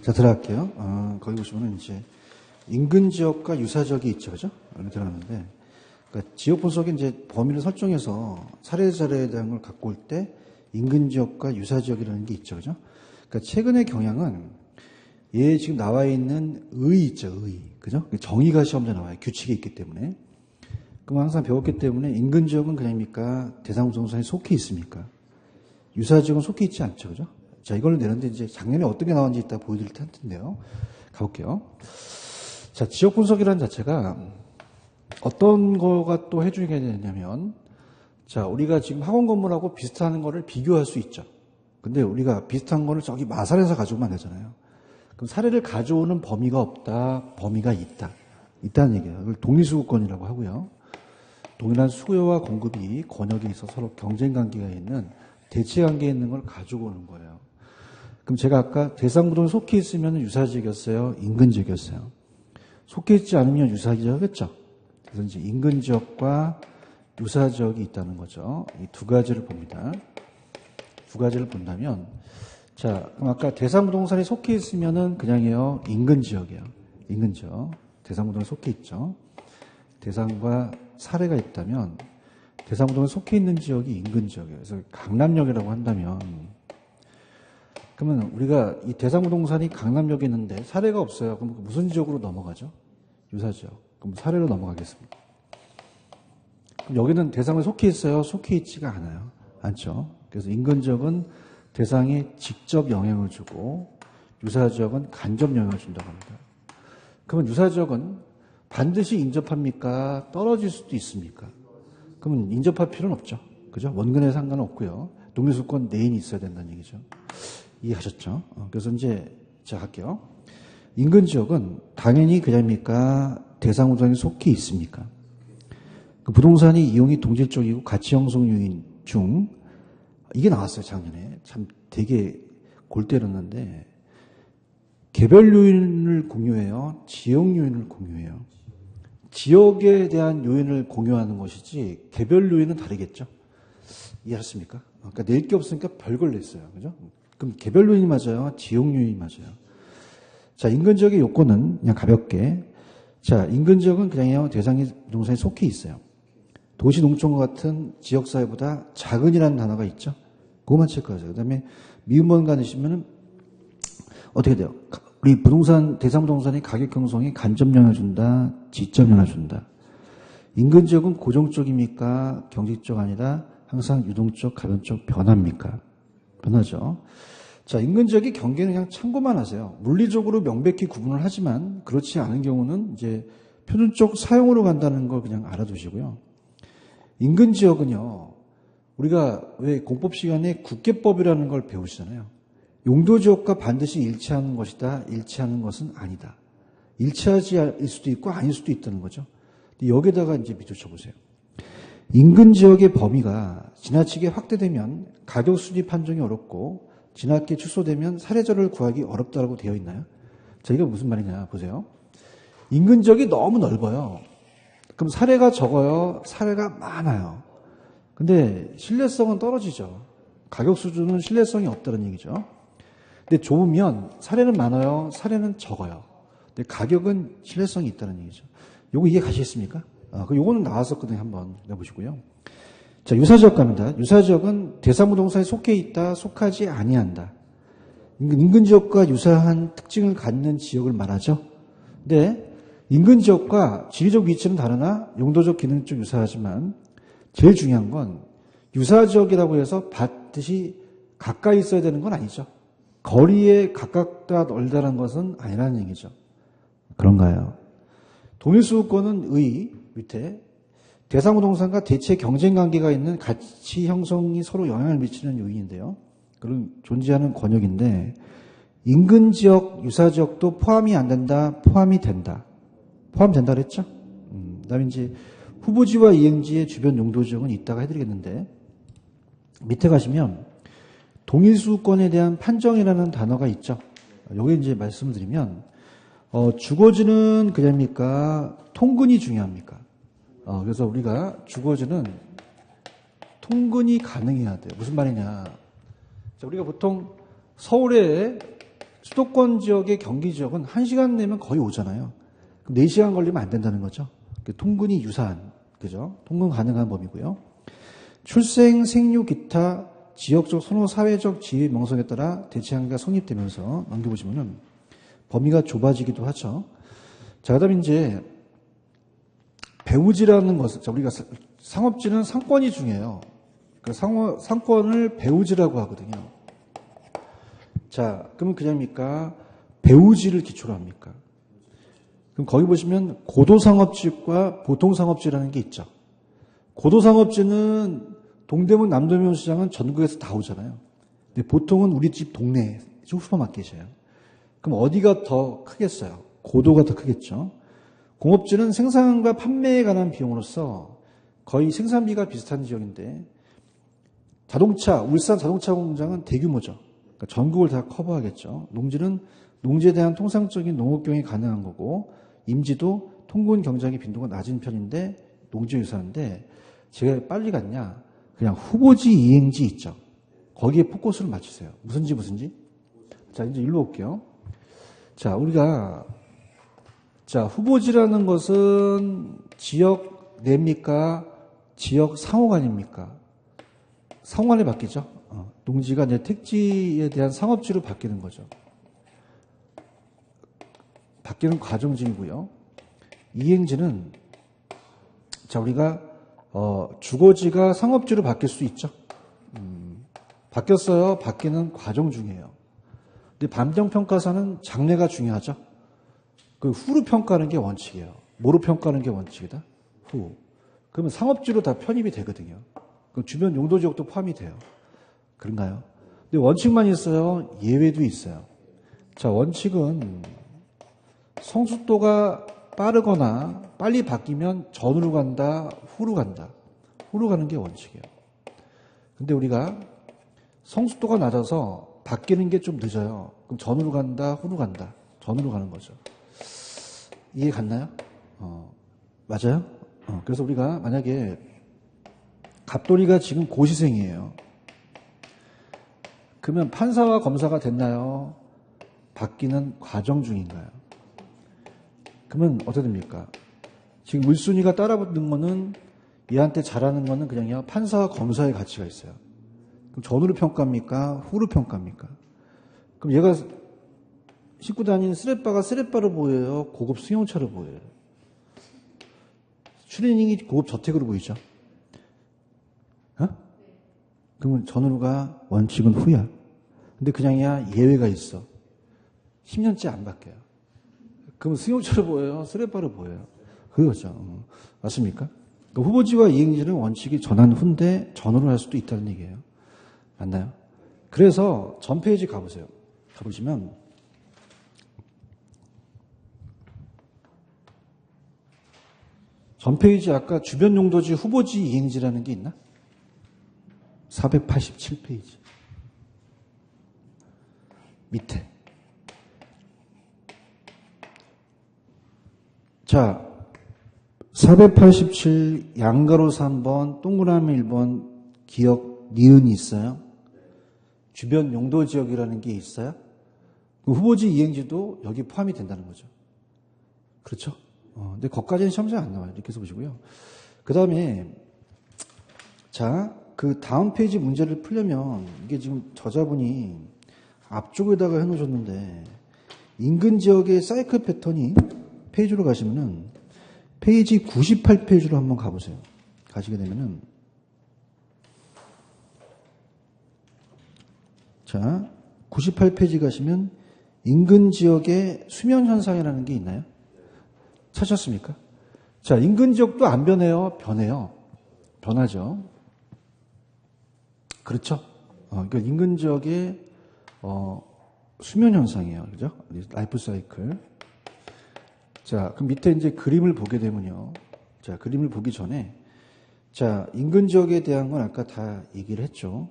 자, 들어갈게요. 거기 보시면은 이제 인근 지역과 유사 지역이 있죠, 그죠? 여기 들어가는데, 그러니까 지역 분석에 이제 범위를 설정해서 사례에 대한 걸 갖고 올 때 인근 지역과 유사 지역이라는 게 있죠, 그죠? 그러니까 최근의 경향은 얘 지금 나와 있는 의 있죠, 의, 그죠? 정의가 시험에 나와요. 규칙이 있기 때문에. 그럼 항상 배웠기 때문에 인근 지역은 그냥입니까? 대상부동산에 속해 있습니까? 유사 지역은 속해 있지 않죠, 그죠? 자, 이걸 내는데 이제 작년에 어떤 게 나왔는지 이따 보여드릴 텐데요. 가볼게요. 자, 지역 분석이라는 자체가 어떤 거가 또 해주게 되냐면, 자, 우리가 지금 학원 건물하고 비슷한 거를 비교할 수 있죠. 근데 우리가 비슷한 거를 저기 마산에서 가져오면 안 되잖아요. 그럼 사례를 가져오는 범위가 없다, 범위가 있다. 있다는 얘기예요. 이걸 동일수급권이라고 하고요. 동일한 수요와 공급이 권역에 있어 서로 경쟁 관계가 있는 대치 관계에 있는 걸 가지고 오는 거예요. 그럼 제가 아까 대상부동에 속해 있으면 유사지역이었어요? 인근지역이었어요? 속해 있지 않으면 유사지역이었죠? 그래서 이제 인근지역과 유사지역이 있다는 거죠. 이 두 가지를 봅니다. 두 가지를 본다면, 자, 그럼 아까 대상부동산에 속해 있으면은 그냥이요, 인근지역이에요. 인근지역. 대상부동에 속해 있죠. 대상과 사례가 있다면, 대상부동에 속해 있는 지역이 인근지역이에요. 그래서 강남역이라고 한다면, 그러면 우리가 이 대상부동산이 강남역에 있는데 사례가 없어요. 그럼 무슨 지역으로 넘어가죠? 유사지역. 그럼 사례로 넘어가겠습니다. 그럼 여기는 대상에 속해 있어요? 속해 있지가 않아요. 않죠. 그래서 인근지역은 대상에 직접 영향을 주고 유사지역은 간접 영향을 준다고 합니다. 그러면 유사지역은 반드시 인접합니까? 떨어질 수도 있습니까? 그러면 인접할 필요는 없죠. 그죠? 원근에 상관은 없고요. 동일수권 내인이 있어야 된다는 얘기죠. 이해하셨죠? 그래서 이제 제가 할게요. 인근 지역은 당연히 그냥입니까? 대상부동산에 속해 있습니까? 그 부동산이 이용이 동질적이고 가치 형성 요인 중 이게 나왔어요, 작년에. 참 되게 골 때렸는데 개별 요인을 공유해요? 지역 요인을 공유해요? 지역에 대한 요인을 공유하는 것이지 개별 요인은 다르겠죠? 이해하셨습니까? 그러니까 낼 게 없으니까 별걸 냈어요. 그죠? 그럼 개별 요인이 맞아요? 지역 요인이 맞아요? 자, 인근 지역의 요건은 그냥 가볍게. 자, 인근 지역은 그냥 대상이 부동산에 속해 있어요. 도시 농촌과 같은 지역사회보다 작은이라는 단어가 있죠? 그것만 체크하세요. 그 다음에 미음원가 넣으시면은 어떻게 돼요? 우리 부동산, 대상부동산이 가격 형성에 간접 영향을 준다, 지점 영향을 준다. 인근 지역은 고정적입니까? 경직적 아니라 항상 유동적, 가변적 변화입니까? 변하죠. 자, 인근 지역의 경계는 그냥 참고만 하세요. 물리적으로 명백히 구분을 하지만 그렇지 않은 경우는 이제 표준적 사용으로 간다는 걸 그냥 알아두시고요. 인근 지역은요, 우리가 왜 공법 시간에 국계법이라는 걸 배우시잖아요. 용도 지역과 반드시 일치하는 것이다, 일치하는 것은 아니다. 일치하지 않을 수도 있고 아닐 수도 있다는 거죠. 여기다가 이제 밑줄 쳐보세요. 인근 지역의 범위가 지나치게 확대되면 가격 순위 판정이 어렵고 지나치게 축소되면 사례자를 구하기 어렵다고 되어 있나요? 자, 이거 무슨 말이냐 보세요. 인근 지역이 너무 넓어요. 그럼 사례가 적어요? 사례가 많아요. 근데 신뢰성은 떨어지죠. 가격 수준은 신뢰성이 없다는 얘기죠. 근데 좁으면 사례는 많아요? 사례는 적어요. 근데 가격은 신뢰성이 있다는 얘기죠. 요거 이해 가시겠습니까? 요거는 나왔었거든요. 한번 내보시고요. 자, 유사지역 갑니다. 유사지역은 대상부동산에 속해 있다, 속하지 아니한다. 인근지역과 유사한 특징을 갖는 지역을 말하죠. 근데 인근지역과 지리적 위치는 다르나 용도적, 기능적 유사하지만 제일 중요한 건 유사지역이라고 해서 반드시 가까이 있어야 되는 건 아니죠. 거리에 가깝다, 멀다는 것은 아니라는 얘기죠. 그런가요? 동일수급권은 의 밑에 대상부동산과 대체 경쟁 관계가 있는 가치 형성이 서로 영향을 미치는 요인인데요. 그런 존재하는 권역인데 인근지역, 유사지역도 포함이 안 된다, 포함이 된다. 포함된다 그랬죠? 그다음에 이제 후보지와 이행지의 주변 용도지역은 이따가 해드리겠는데 밑에 가시면 동일수급권에 대한 판정이라는 단어가 있죠. 여기 이제 말씀을 드리면 주거지는 그냥입니까? 통근이 중요합니까? 그래서 우리가 주거지는 통근이 가능해야 돼요. 무슨 말이냐? 자, 우리가 보통 서울에 수도권 지역의 경기 지역은 1시간 내면 거의 오잖아요. 그럼 4시간 걸리면 안 된다는 거죠. 통근이 유사한, 그죠? 통근 가능한 범위고요. 출생, 생육, 기타, 지역적 선호, 사회적 지위 명성에 따라 대체한계가 성립되면서 넘겨보시면은 범위가 좁아지기도 하죠. 자, 그 다음에 이제 배우지라는 것은, 자, 우리가 상업지는 상권이 중요해요. 그 상권을 배우지라고 하거든요. 자, 그러면 그냥입니까? 배우지를 기초로 합니까? 그럼 거기 보시면 고도상업지과 보통상업지라는 게 있죠. 고도상업지는 동대문 남도면 시장은 전국에서 다 오잖아요. 근데 보통은 우리 집 동네 슈퍼마켓이에요. 그럼 어디가 더 크겠어요? 고도가 더 크겠죠. 공업지는 생산과 판매에 관한 비용으로서 거의 생산비가 비슷한 지역인데 자동차, 울산 자동차 공장은 대규모죠. 그러니까 전국을 다 커버하겠죠. 농지는 농지에 대한 통상적인 농업경이 가능한 거고 임지도 통근 경작의 빈도가 낮은 편인데 농지 유사한데 제가 왜 빨리 갔냐? 그냥 후보지 이행지 있죠. 거기에 포커스를 맞추세요. 무슨지? 자, 이제 일로 올게요. 자, 우리가 자, 후보지라는 것은 지역 내입니까? 지역 상호간입니까? 상호간에 바뀌죠. 농지가 내 택지에 대한 상업지로 바뀌는 거죠. 바뀌는 과정 중이고요. 이행지는 자, 우리가 주거지가 상업지로 바뀔 수 있죠. 바뀌었어요. 바뀌는 과정 중이에요. 근데 반경평가사는 장래가 중요하죠. 그 후로 평가하는 게 원칙이에요. 뭐로 평가하는 게 원칙이다? 후. 그러면 상업지로 다 편입이 되거든요. 그럼 주변 용도 지역도 포함이 돼요. 그런가요? 근데 원칙만 있어요? 예외도 있어요. 자, 원칙은 성숙도가 빠르거나 빨리 바뀌면 전으로 간다, 후로 간다. 후로 가는 게 원칙이에요. 근데 우리가 성숙도가 낮아서 바뀌는 게 좀 늦어요. 그럼 전으로 간다, 후로 간다. 전으로 가는 거죠. 이해 갔나요? 맞아요? 그래서 우리가 만약에 갑돌이가 지금 고시생이에요. 그러면 판사와 검사가 됐나요? 바뀌는 과정 중인가요? 그러면 어떻게 됩니까? 지금 1순위가 따라붙는 거는 얘한테 잘하는 거는 그냥요 판사와 검사의 가치가 있어요. 그럼 전으로 평가합니까? 후로 평가합니까? 그럼 얘가 싣고 다니는 쓰레빠가 쓰레빠로 보여요? 고급 승용차로 보여요? 추리닝이 고급 저택으로 보이죠? 그러면 전으로가 원칙은 후야. 근데 그냥이야 예외가 있어. 10년째 안 바뀌어요. 그러면 승용차로 보여요? 쓰레빠로 보여요? 그거죠. 맞습니까? 그러니까 후보지와 이행지는 원칙이 전한 후인데 전으로 할 수도 있다는 얘기예요. 맞나요? 그래서 전 페이지 가보세요. 가보시면 전 페이지 아까 주변 용도지 후보지 이행지라는 게 있나? 487페이지. 밑에. 자, 487 양가로서 3번, 동그라미 1번, 기억, 니은이 있어요? 주변 용도 지역이라는 게 있어요? 그 후보지 이행지도 여기 포함이 된다는 거죠. 그렇죠? 근데 거기까지는 시험장에 안 나와요. 이렇게 해서 보시고요. 그 다음에, 자, 그 다음 페이지 문제를 풀려면, 이게 지금 저자분이 앞쪽에다가 해놓으셨는데, 인근 지역의 사이클 패턴이 페이지로 가시면은, 페이지 98페이지로 한번 가보세요. 가시게 되면은, 자, 98페이지 가시면, 인근 지역의 수면 현상이라는 게 있나요? 찾았습니까? 자, 인근 지역도 안 변해요? 변해요. 변하죠. 그렇죠? 그러니까 인근 지역의 수면 현상이에요. 그죠? 라이프 사이클. 자, 그럼 밑에 이제 그림을 보게 되면요. 자, 그림을 보기 전에 자, 인근 지역에 대한 건 아까 다 얘기를 했죠.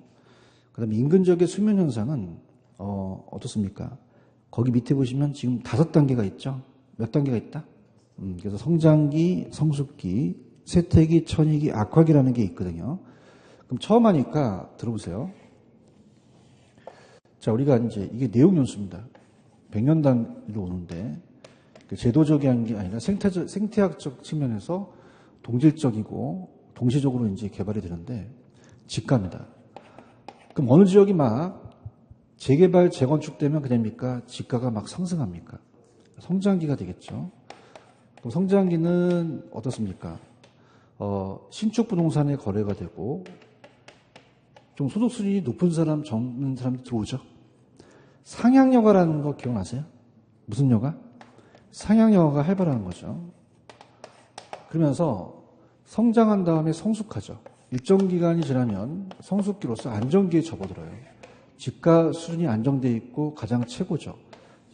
그다음에 인근 지역의 수면 현상은 어떻습니까? 거기 밑에 보시면 지금 5단계가 있죠. 몇 단계가 있다? 그래서 성장기, 성숙기, 쇠퇴기, 천이기, 악화기라는 게 있거든요. 그럼 처음 하니까 들어보세요. 자, 우리가 이제 이게 내용 연수입니다. 100년 단위로 오는데 제도적인 게 아니라 생태학적 측면에서 동질적이고 동시적으로 이제 개발이 되는데 지가입니다. 그럼 어느 지역이 막 재개발, 재건축되면 그냥입니까? 지가가 막 상승합니까? 성장기가 되겠죠. 그럼 성장기는 어떻습니까? 신축 부동산의 거래가 되고 좀 소득 수준이 높은 사람, 적은 사람이 들어오죠. 상향여가라는 거 기억나세요? 무슨 여가? 상향여가가 활발한 거죠. 그러면서 성장한 다음에 성숙하죠. 일정 기간이 지나면 성숙기로서 안정기에 접어들어요. 집가 수준이 안정되어 있고 가장 최고죠.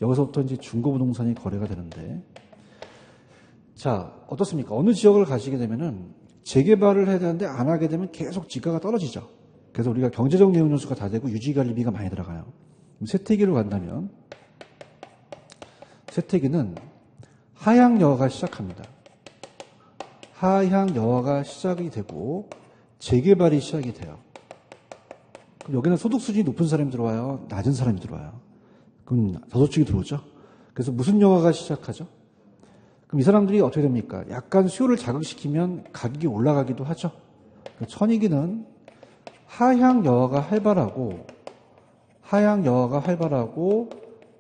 여기서부터 이제 중고부동산이 거래가 되는데, 자, 어떻습니까? 어느 지역을 가시게 되면은 재개발을 해야 되는데 안 하게 되면 계속 지가가 떨어지죠. 그래서 우리가 경제적 내용연수가 다 되고 유지관리비가 많이 들어가요. 세태기로 간다면 세태기는 하향여가가 시작합니다. 하향여가가 시작이 되고 재개발이 시작이 돼요. 그럼 여기는 소득 수준이 높은 사람이 들어와요? 낮은 사람이 들어와요? 그럼 저소득이 들어오죠? 그래서 무슨 여가가 시작하죠? 그럼 이 사람들이 어떻게 됩니까? 약간 수요를 자극시키면 가격이 올라가기도 하죠. 천이기는 하향여가가 활발하고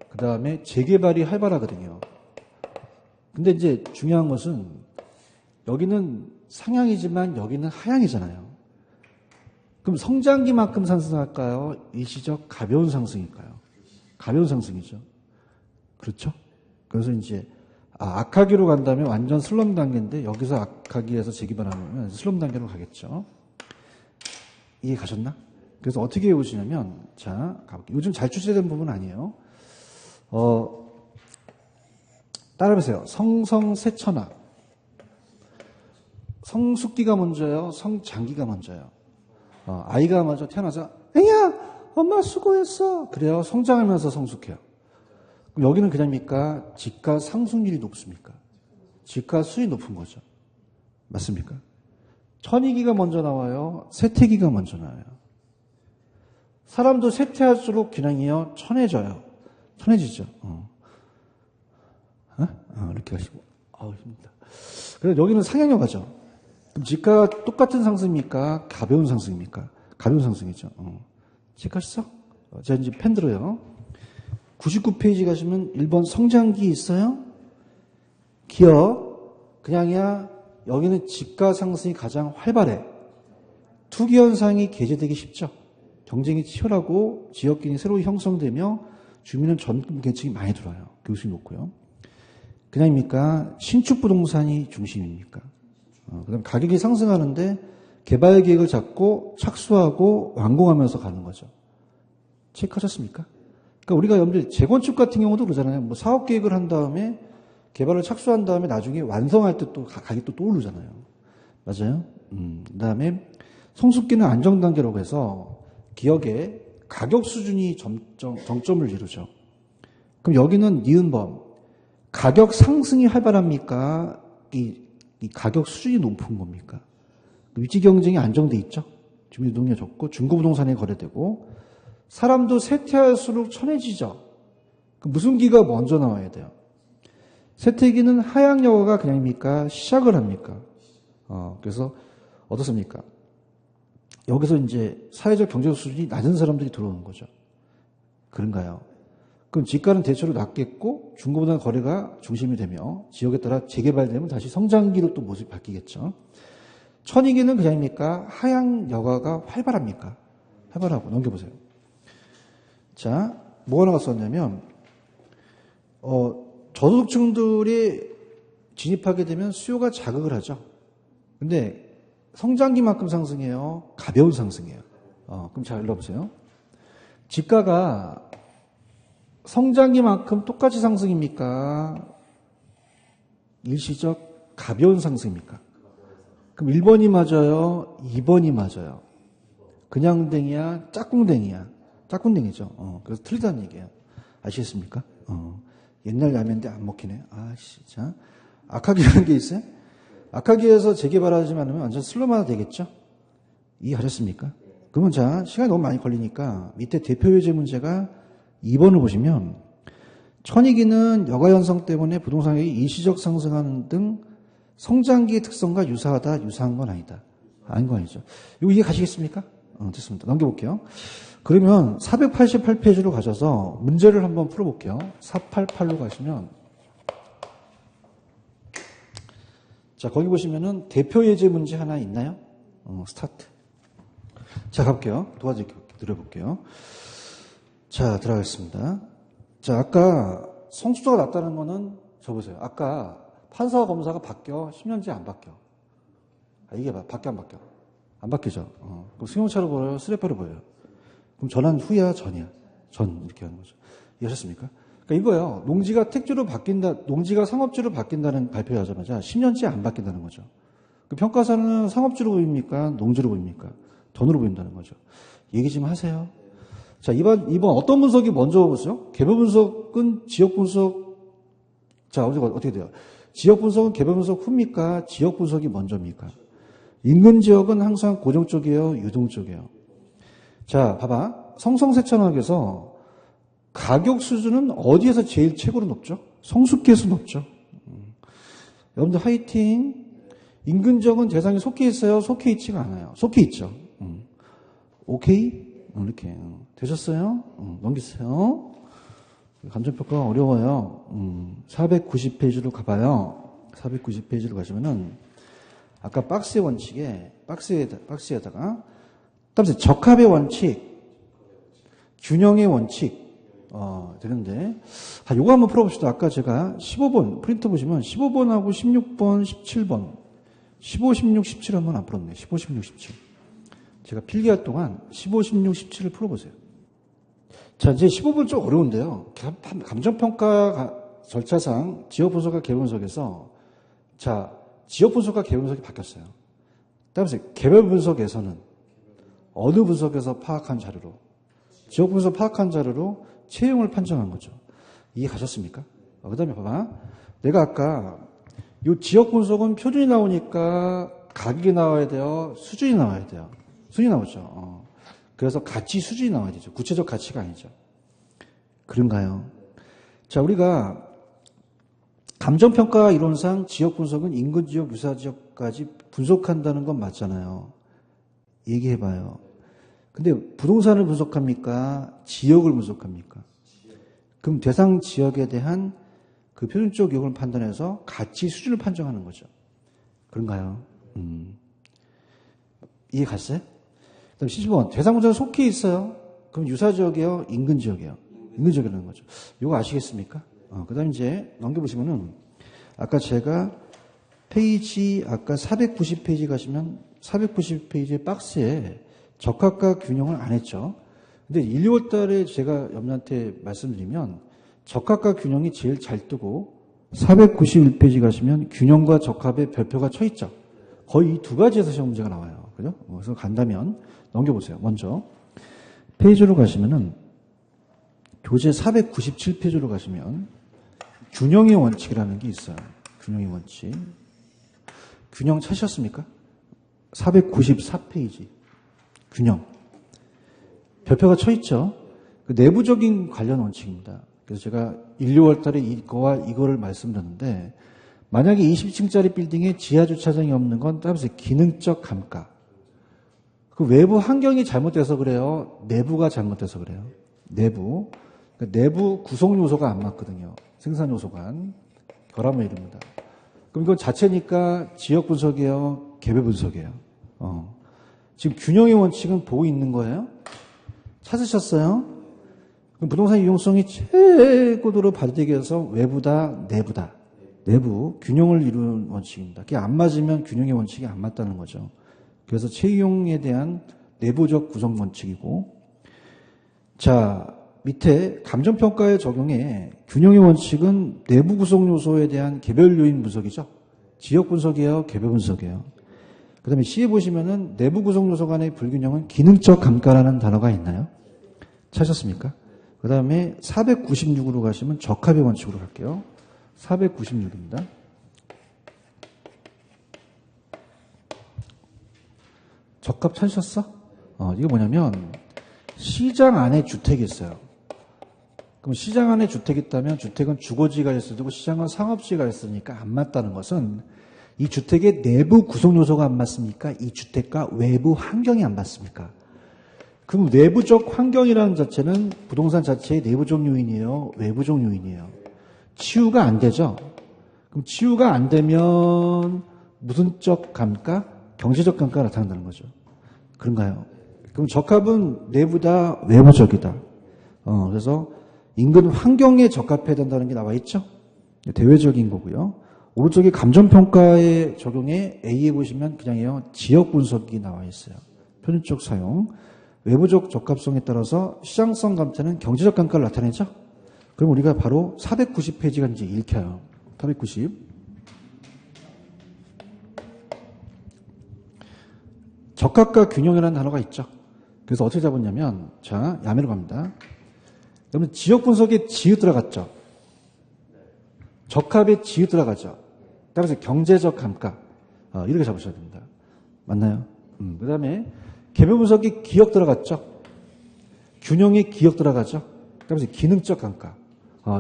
그 다음에 재개발이 활발하거든요. 근데 이제 중요한 것은 여기는 상향이지만 여기는 하향이잖아요. 그럼 성장기만큼 상승할까요? 일시적 가벼운 상승일까요? 가벼운 상승이죠. 그렇죠? 그래서 이제 악하기로 간다면 완전 슬럼 단계인데 여기서 악하기에서 재개발하면 슬럼 단계로 가겠죠. 이해 가셨나? 그래서 어떻게 해보시냐면, 자, 가볼게요. 요즘 잘 출제된 부분 아니에요. 따라해보세요. 성성세천하. 성숙기가 먼저요, 성장기가 먼저요. 아이가 먼저 태어나서, 애야, 엄마 수고했어. 그래요. 성장하면서 성숙해요. 그럼 여기는 그냥입니까? 집가 상승률이 높습니까? 집가 수익이 높은 거죠. 맞습니까? 천이기가 먼저 나와요? 세태기가 먼저 나와요? 사람도 세태할수록 기능이요, 천해져요. 천해지죠. 이렇게 하시고. 힘들다. 그래서 여기는 상향여가죠. 그럼 집가가 똑같은 상승입니까? 가벼운 상승입니까? 가벼운 상승이죠. 체크하시죠? 제가 이제 펜 들어요. 99페이지 가시면 1번 성장기 있어요? 기업. 그냥이야. 여기는 집가 상승이 가장 활발해. 투기 현상이 개재되기 쉽죠. 경쟁이 치열하고 지역균이 새로 형성되며 주민은 전 계층이 많이 들어와요. 교수이 높고요. 그냥입니까? 신축 부동산이 중심입니까? 그다음 가격이 상승하는데 개발 계획을 잡고 착수하고 완공하면서 가는 거죠. 체크하셨습니까? 그러니까 우리가 여러분들 재건축 같은 경우도 그러잖아요. 뭐 사업 계획을 한 다음에 개발을 착수한 다음에 나중에 완성할 때 또 가격이 또 오르잖아요. 맞아요? 그다음에 성숙기는 안정 단계라고 해서 기업의 가격 수준이 정점을 이루죠. 그럼 여기는 니은범 가격 상승이 활발합니까? 이 가격 수준이 높은 겁니까? 위치 경쟁이 안정돼 있죠. 주민노동이 적고 중고부동산에 거래되고 사람도 세태할수록 천해지죠. 무슨 기가 먼저 나와야 돼요? 세태기는 하향여가가 그냥입니까? 시작을 합니까? 그래서 어떻습니까? 여기서 이제 사회적 경제적 수준이 낮은 사람들이 들어오는 거죠. 그런가요? 그럼 집가는 대체로 낮겠고 중고부동산 거래가 중심이 되며 지역에 따라 재개발되면 다시 성장기로 또 모습이 바뀌겠죠. 천이기는 그냥입니까? 하향여가가 활발합니까? 활발하고 넘겨보세요. 자, 뭐가 나왔었냐면 저소득층들이 진입하게 되면 수요가 자극을 하죠. 근데 성장기만큼 상승해요? 가벼운 상승이에요. 그럼 잘 읽어보세요. 집가가 성장기만큼 똑같이 상승입니까? 일시적 가벼운 상승입니까? 그럼 1번이 맞아요? 2번이 맞아요? 그냥 댕이야? 짝꿍댕이야? 짝꿍댕이죠. 그래서 틀리다는 얘기예요. 아시겠습니까? 옛날 라면인데 안 먹히네. 자, 악하기라는 게 있어요? 악하기에서 재개발하지 않으면 완전 슬럼화가 되겠죠? 이해하셨습니까? 그러면 자, 시간이 너무 많이 걸리니까 밑에 대표 예제 문제가 2번을 보시면 천이기는 여가 현상 때문에 부동산 가격이 일시적 상승하는 등 성장기의 특성과 유사한 건 아니다. 아닌 건 아니죠. 이거 이해 가시겠습니까? 됐습니다. 넘겨볼게요. 그러면 488페이지로 가셔서 문제를 한번 풀어볼게요. 488로 가시면 자, 거기 보시면은 대표 예제 문제 하나 있나요? 스타트. 자, 가볼게요. 드려볼게요. 자, 들어가겠습니다. 자, 아까 성수조가 낮다는 거는 저 보세요. 아까 판사와 검사가 바뀌어 10년째 안 바뀌어. 이게 바뀌어 안 바뀌어? 안 바뀌죠. 그럼 승용차로 보여요? 쓰레빠로 보여요? 그럼 전환 후야 전이야? 전 이렇게 하는 거죠. 이해하셨습니까? 그러니까 이거예요. 농지가 택지로 바뀐다, 농지가 상업지로 바뀐다는 발표를 하자마자 10년째 안 바뀐다는 거죠. 그 평가사는 상업지로 보입니까? 농지로 보입니까? 돈으로 보인다는 거죠. 얘기 좀 하세요. 자, 이번 어떤 분석이 먼저 보세요? 개별 분석은 지역 분석, 자, 어떻게 돼요? 지역 분석은 개별 분석 후입니까? 지역 분석이 먼저입니까? 인근 지역은 항상 고정 쪽이에요? 유동 쪽이에요? 자, 봐봐. 성성세천학에서 가격 수준은 어디에서 제일 최고로 높죠? 성수기에서 높죠. 여러분들 화이팅. 인근 지역은 대상이 속해 있어요? 속해 있지가 않아요? 속해 있죠. 오케이? 이렇게. 되셨어요? 넘기세요. 감정평가가 어려워요. 490페이지로 가봐요. 490페이지로 가시면은 아까 박스의 원칙에 박스에다가 그다음에 적합의 원칙, 균형의 원칙 되는데 요거 한번 풀어봅시다. 아까 제가 15번 프린트 보시면 15번하고 16번, 17번 15, 16, 17 한번 안 풀었네. 15, 16, 17 제가 필기할 동안 15, 16, 17을 풀어보세요. 자, 이제 15번 좀 어려운데요. 감정평가 절차상 지역분석과 개별분석에서 자, 지역분석과 개별분석이 바뀌었어요. 그다음에 개별분석에서는 어느 분석에서 파악한 자료로 지역분석 파악한 자료로 채용을 판정한 거죠. 이해 가셨습니까? 그 다음에 봐봐. 내가 아까 이 지역분석은 표준이 나오니까 가격이 나와야 돼요? 수준이 나와야 돼요? 수준이 나오죠. 그래서 가치 수준이 나와야 되죠. 구체적 가치가 아니죠. 그런가요? 자, 우리가 감정평가 이론상 지역분석은 인근지역, 유사지역까지 분석한다는 건 맞잖아요. 얘기해봐요. 근데 부동산을 분석합니까? 지역을 분석합니까? 그럼 대상 지역에 대한 그 표준적 요금을 판단해서 가치 수준을 판정하는 거죠. 그런가요? 이해 갔어요? 그다음 70번. 대상 분석에 속해 있어요. 그럼 유사지역이에요? 인근지역이에요? 인근지역이라는 거죠. 이거 아시겠습니까? 그 다음 이제 넘겨보시면은 아까 제가 페이지 아까 490페이지 가시면 490페이지의 박스에 적합과 균형을 안 했죠. 근데 1, 2월 달에 제가 여러분한테 말씀드리면 적합과 균형이 제일 잘 뜨고 491페이지 가시면 균형과 적합의 별표가 쳐 있죠. 거의 이 두 가지에서 시험 문제가 나와요. 그죠? 그래서 간다면 넘겨보세요. 먼저 페이지로 가시면은 교재 497페이지로 가시면 균형의 원칙이라는 게 있어요. 균형의 원칙. 균형 찾으셨습니까? 494페이지. 균형. 별표가 쳐 있죠. 그 내부적인 관련 원칙입니다. 그래서 제가 1, 2월 달에 이거와 이거를 말씀드렸는데 만약에 20층짜리 빌딩에 지하 주차장이 없는 건 따라서 기능적 감가. 그 외부 환경이 잘못돼서 그래요? 내부가 잘못돼서 그래요? 내부. 그러니까 내부 구성 요소가 안 맞거든요. 생산 요소간. 결함을 이룹니다. 그럼 이건 자체니까 지역 분석이에요? 개별 분석이에요? 지금 균형의 원칙은 보고 있는 거예요? 찾으셨어요? 그럼 부동산 유용성이 최고도로 발휘되기 위해서 외부다, 내부다. 내부, 균형을 이루는 원칙입니다. 그게 안 맞으면 균형의 원칙이 안 맞다는 거죠. 그래서 채용에 대한 내부적 구성 원칙이고, 자, 밑에 감정평가의 적용에 균형의 원칙은 내부 구성 요소에 대한 개별 요인 분석이죠. 지역 분석이에요? 개별 분석이에요? 그 다음에 C에 보시면은 내부 구성 요소 간의 불균형은 기능적 감가라는 단어가 있나요? 찾으셨습니까? 그 다음에 496으로 가시면 적합의 원칙으로 갈게요. 496입니다. 적합 찾으셨어? 이게 뭐냐면 시장 안에 주택이 있어요. 그럼 시장 안에 주택이 있다면 주택은 주거지가 있어야 되고 시장은 상업지가 있으니까 안 맞다는 것은 이 주택의 내부 구성 요소가 안 맞습니까? 이 주택과 외부 환경이 안 맞습니까? 그럼 내부적 환경이라는 자체는 부동산 자체의 내부적 요인이에요? 외부적 요인이에요? 치유가 안 되죠? 그럼 치유가 안 되면 무슨 적 감가? 경제적 감가가 나타난다는 거죠. 그런가요? 그럼 적합은 내부다, 외부적이다. 그래서 인근 환경에 적합해야 된다는 게 나와 있죠? 대외적인 거고요. 오른쪽에 감정평가의 적용에 A에 보시면 그냥요, 지역 분석이 나와 있어요. 편의적 사용. 외부적 적합성에 따라서 시장성 감퇴는 경제적 감가를 나타내죠? 그럼 우리가 바로 490페이지가 이제 읽혀요. 490. 적합과 균형이라는 단어가 있죠. 그래서 어떻게 잡았냐면, 자, 야매로 갑니다. 그러면 지역 분석에 지읒 들어갔죠. 적합에 지읒 들어가죠. 따라서 경제적 감가. 이렇게 잡으셔야 됩니다. 맞나요? 그 다음에 개별 분석에 기억 들어갔죠. 균형에 기억 들어가죠. 따라서 기능적 감가.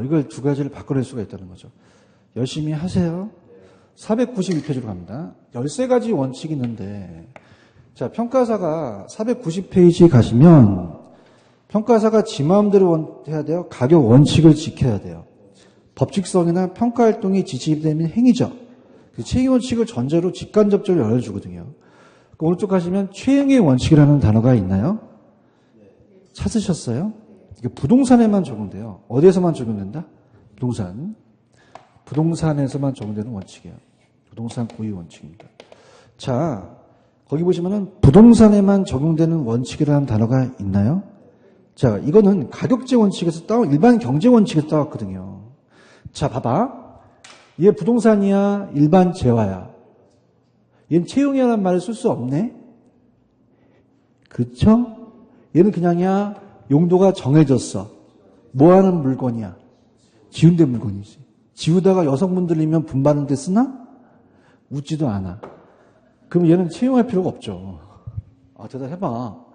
이걸 두 가지를 바꿔낼 수가 있다는 거죠. 열심히 하세요. 492페이지로 갑니다. 13가지 원칙이 있는데, 자, 평가사가 490페이지 가시면 평가사가 지 마음대로 해야 돼요. 가격 원칙을 지켜야 돼요. 법칙성이나 평가활동이 지지되는 행위죠. 그 최응의 원칙을 전제로 직간접적으로 열어주거든요. 그 오른쪽 가시면 최응의 원칙이라는 단어가 있나요? 찾으셨어요? 이게 부동산에만 적용돼요. 어디에서만 적용된다? 부동산. 부동산에서만 적용되는 원칙이에요. 부동산 고유 원칙입니다. 자, 거기 보시면은 부동산에만 적용되는 원칙이라는 단어가 있나요? 자, 이거는 가격제 원칙에서 일반 경제 원칙에서 따왔거든요. 자, 봐봐. 얘 부동산이야, 일반 재화야. 얘는 채용이라는 말을 쓸 수 없네? 그렇죠? 얘는 그냥이야, 용도가 정해졌어. 뭐 하는 물건이야? 지운된 물건이지. 지우다가 여성분들이면 분바는데 쓰나? 웃지도 않아. 그럼 얘는 채용할 필요가 없죠. 대답해봐.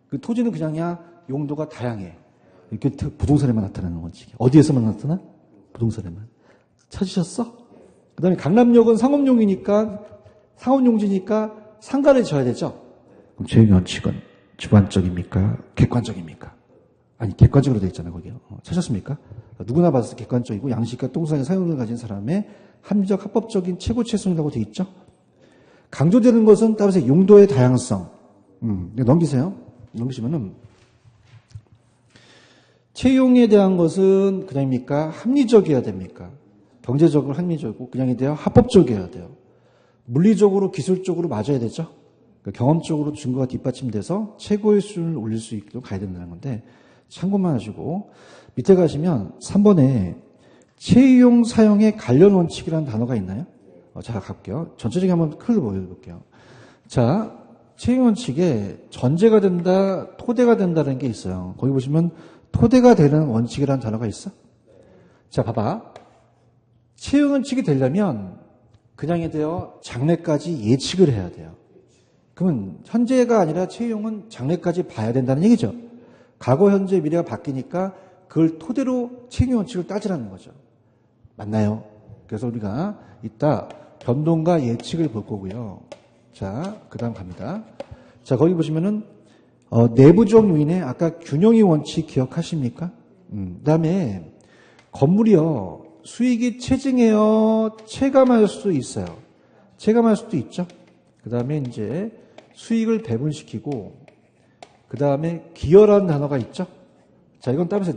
그 토지는 그냥이야, 용도가 다양해. 이렇게 부동산에만 나타나는 원칙이야. 어디에서만 나타나? 부동산에만. 찾으셨어? 그 다음에 강남역은 상업용이니까, 상업용지니까 상가를 지어야 되죠? 그럼 채용 원칙은 주관적입니까? 객관적입니까? 아니, 객관적으로 되어 있잖아요, 거기요. 찾았습니까? 누구나 봐서 객관적이고 양식과 동산의 사용을 가진 사람의 합리적, 합법적인 최고 최선이라고 되어 있죠? 강조되는 것은 따라서 용도의 다양성. 넘기세요. 넘기시면은, 채용에 대한 것은 그냥입니까? 합리적이어야 됩니까? 경제적으로 합리적이고, 그냥이 돼요? 합법적이어야 돼요. 물리적으로, 기술적으로 맞아야 되죠? 그러니까 경험적으로 증거가 뒷받침돼서 최고의 수준을 올릴 수 있도록 가야 된다는 건데, 참고만 하시고, 밑에 가시면 3번에 채용 사용의 관련 원칙이라는 단어가 있나요? 자, 갈게요. 전체적인 한번 크게 보여볼게요. 자, 채용 원칙에 전제가 된다, 토대가 된다는 게 있어요. 거기 보시면 토대가 되는 원칙이라는 단어가 있어? 자, 봐봐. 채용 원칙이 되려면 그냥에 대어 장래까지 예측을 해야 돼요. 그러면 현재가 아니라 채용은 장래까지 봐야 된다는 얘기죠. 과거, 현재, 미래가 바뀌니까 그걸 토대로 채용 원칙을 따지라는 거죠. 맞나요? 그래서 우리가 이따 변동과 예측을 볼 거고요. 자, 그 다음 갑니다. 자, 거기 보시면은, 내부적 요인에 아까 균형의 원칙 기억하십니까? 그 다음에 건물이요, 수익이 체증해요, 체감할 수도 있어요. 체감할 수도 있죠. 그 다음에 이제 수익을 배분시키고, 그 다음에 기여라는 단어가 있죠. 자, 이건 따라서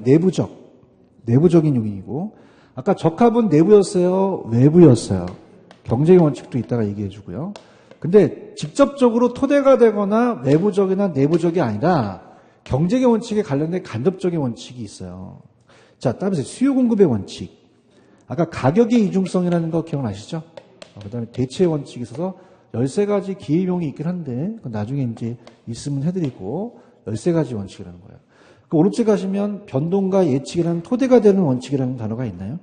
내부적인 요인이고, 아까 적합은 내부였어요, 외부였어요. 경제의 원칙도 이따가 얘기해 주고요. 근데 직접적으로 토대가 되거나 외부적이나 내부적이 아니라 경제의 원칙에 관련된 간접적인 원칙이 있어요. 자, 따라서 수요 공급의 원칙. 아까 가격의 이중성이라는 거 기억나시죠? 그 다음에 대체의 원칙이 있어서 13가지 기회명이 있긴 한데, 나중에 이제 있으면 해드리고, 13가지 원칙이라는 거예요. 그 오른쪽 가시면 변동과 예측이라는 토대가 되는 원칙이라는 단어가 있나요?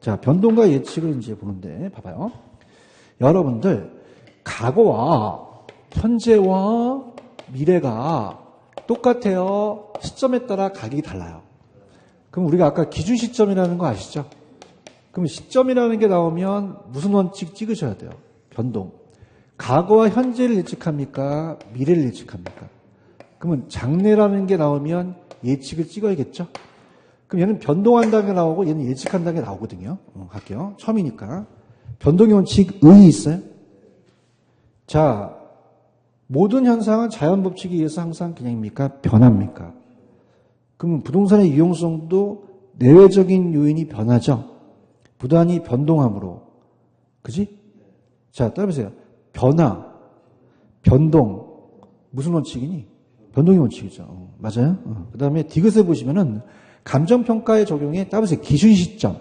자, 변동과 예측을 이제 보는데, 봐봐요. 여러분들, 과거와 현재와 미래가 똑같아요. 시점에 따라 가격이 달라요. 그럼 우리가 아까 기준 시점이라는 거 아시죠? 그럼 시점이라는 게 나오면 무슨 원칙 찍으셔야 돼요? 변동. 과거와 현재를 예측합니까? 미래를 예측합니까? 그러면 장래라는 게 나오면 예측을 찍어야겠죠? 그럼 얘는 변동한다는 게 나오고 얘는 예측한다는 게 나오거든요. 할게요. 처음이니까. 변동의 원칙 의의 있어요? 자, 모든 현상은 자연 법칙에 의해서 항상 그냥입니까? 변합니까? 그러면 부동산의 유용성도 내외적인 요인이 변하죠? 부단히 변동함으로. 그지? 자, 따라보세요. 변화, 변동, 무슨 원칙이니? 변동의 원칙이죠. 맞아요? 그 다음에 디귿에 보시면은 감정평가의 적용에 따라보세요. 기준 시점.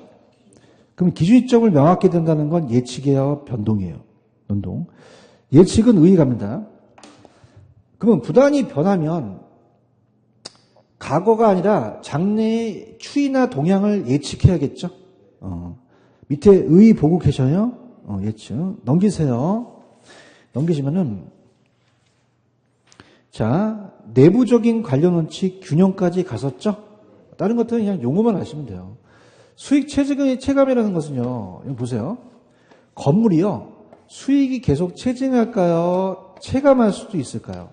그럼 기준 시점을 명확히 된다는 건 예측이에요? 변동이에요? 변동. 예측은 의의 갑니다. 그러면 부단히 변하면 과거가 아니라 장래의 추이나 동향을 예측해야겠죠? 밑에 의 보고 계셔요? 예측. 넘기세요. 넘기시면은, 자, 내부적인 관련 원칙 균형까지 갔었죠? 다른 것들은 그냥 용어만 아시면 돼요. 수익 체감이라는 것은요, 이거 보세요. 건물이요, 수익이 계속 체증할까요? 체감할 수도 있을까요?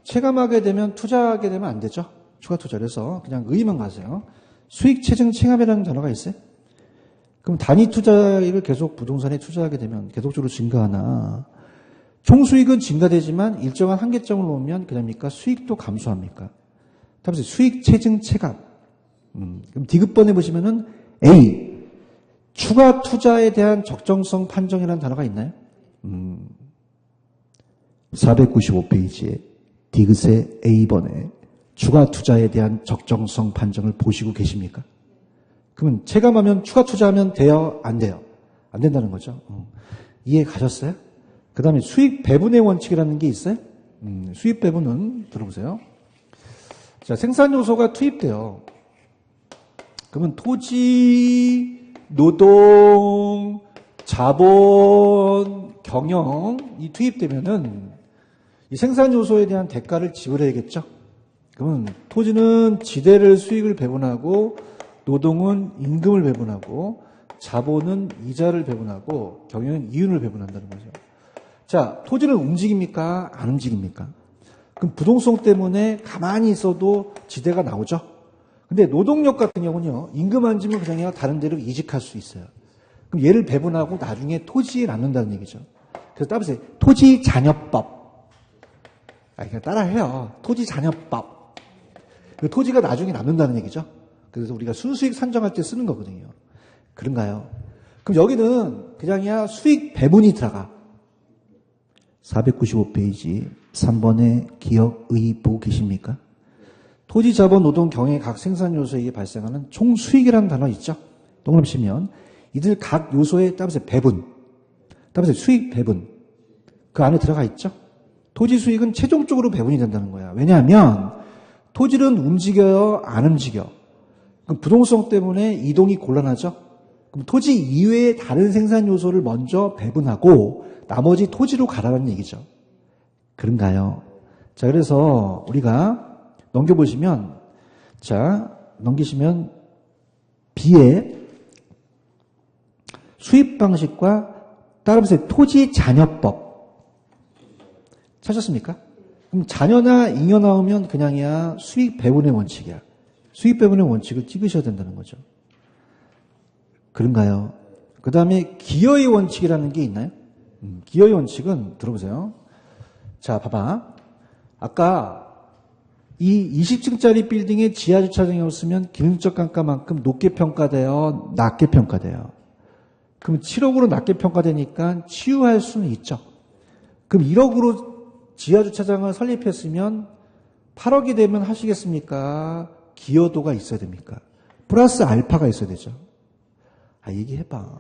체감하게 되면 투자하게 되면 안 되죠? 추가 투자. 그래서 그냥 의의만 가세요. 수익 체증 체감이라는 단어가 있어요? 그럼 단위 투자액을 계속 부동산에 투자하게 되면 계속적으로 증가하나? 총수익은 증가되지만 일정한 한계점을 놓으면 그럽니까? 수익도 감소합니까? 다음에 수익 체증 체감. 그럼 디귿번에 보시면은 A. 추가 투자에 대한 적정성 판정이라는 단어가 있나요? 495페이지에 디귿의 A번에 추가 투자에 대한 적정성 판정을 보시고 계십니까? 그러면 체감하면 추가 투자하면 돼요? 안 돼요? 안 된다는 거죠. 이해 가셨어요? 그 다음에 수익 배분의 원칙이라는 게 있어요? 수익 배분은 들어보세요. 자, 생산 요소가 투입돼요. 그러면 토지, 노동, 자본, 경영이 투입되면은 이 생산 요소에 대한 대가를 지불해야겠죠? 그러면 토지는 지대를 수익을 배분하고 노동은 임금을 배분하고 자본은 이자를 배분하고 경영은 이윤을 배분한다는 거죠. 자, 토지는 움직입니까? 안 움직입니까? 그럼 부동성 때문에 가만히 있어도 지대가 나오죠? 근데 노동력 같은 경우는요, 임금 안 주면 그냥 다른 데로 이직할 수 있어요. 그럼 얘를 배분하고 나중에 토지에 남는다는 얘기죠. 그래서 따라보세요. 토지 잔여법. 그냥 따라해요. 토지 잔여법. 그 토지가 나중에 남는다는 얘기죠. 그래서 우리가 순수익 산정할 때 쓰는 거거든요. 그런가요? 그럼 여기는 그냥이야 수익 배분이 들어가. 495페이지 3번의 기억의 보고 계십니까? 토지, 자본, 노동, 경영 각 생산 요소에 발생하는 총 수익이라는 단어 있죠? 동그라미 치면 이들 각 요소에 따라서 배분, 따라서 수익 배분 그 안에 들어가 있죠? 토지 수익은 최종적으로 배분이 된다는 거야. 왜냐하면 토지는 움직여요? 안 움직여? 그럼 부동성 때문에 이동이 곤란하죠? 그럼 토지 이외의 다른 생산 요소를 먼저 배분하고 나머지 토지로 가라는 얘기죠. 그런가요? 자, 그래서 우리가 넘겨보시면, 자, 넘기시면 B의 수입 방식과 따라서 토지 잔여법 찾았습니까? 그럼 잔여나 잉여 나오면 그냥이야 수익 배분의 원칙이야. 수익 배분의 원칙을 찍으셔야 된다는 거죠. 그런가요? 그 다음에 기여의 원칙이라는 게 있나요? 기여의 원칙은 들어보세요. 자, 봐봐. 아까 이 20층짜리 빌딩에 지하 주차장이 없으면 기능적 감가만큼 높게 평가돼요? 낮게 평가돼요? 그럼 7억으로 낮게 평가되니까 치유할 수는 있죠. 그럼 1억으로 지하 주차장을 설립했으면 8억이 되면 하시겠습니까? 기여도가 있어야 됩니까? 플러스 알파가 있어야 되죠. 얘기해봐.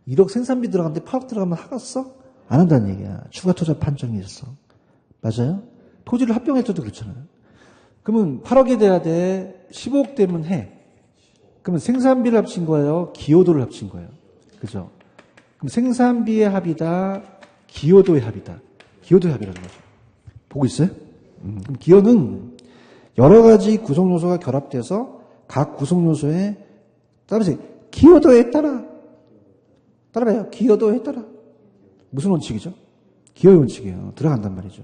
1억 생산비 들어갔는데 8억 들어가면 하겠어? 안 한다는 얘기야. 추가 투자 판정이 있어. 맞아요? 토지를 합병해줘도 그렇잖아요. 그러면 8억이 돼야 돼. 15억 되면 해. 그러면 생산비를 합친 거예요? 기여도를 합친 거예요? 그죠? 그럼 생산비의 합이다. 기여도의 합이다. 기여도의 합이라는 거죠. 보고 있어요? 그럼 기여는 여러 가지 구성 요소가 결합돼서 각 구성 요소에 따라서 기여도에 따라봐요. 기여도에 따라. 무슨 원칙이죠? 기여의 원칙이에요. 들어간단 말이죠.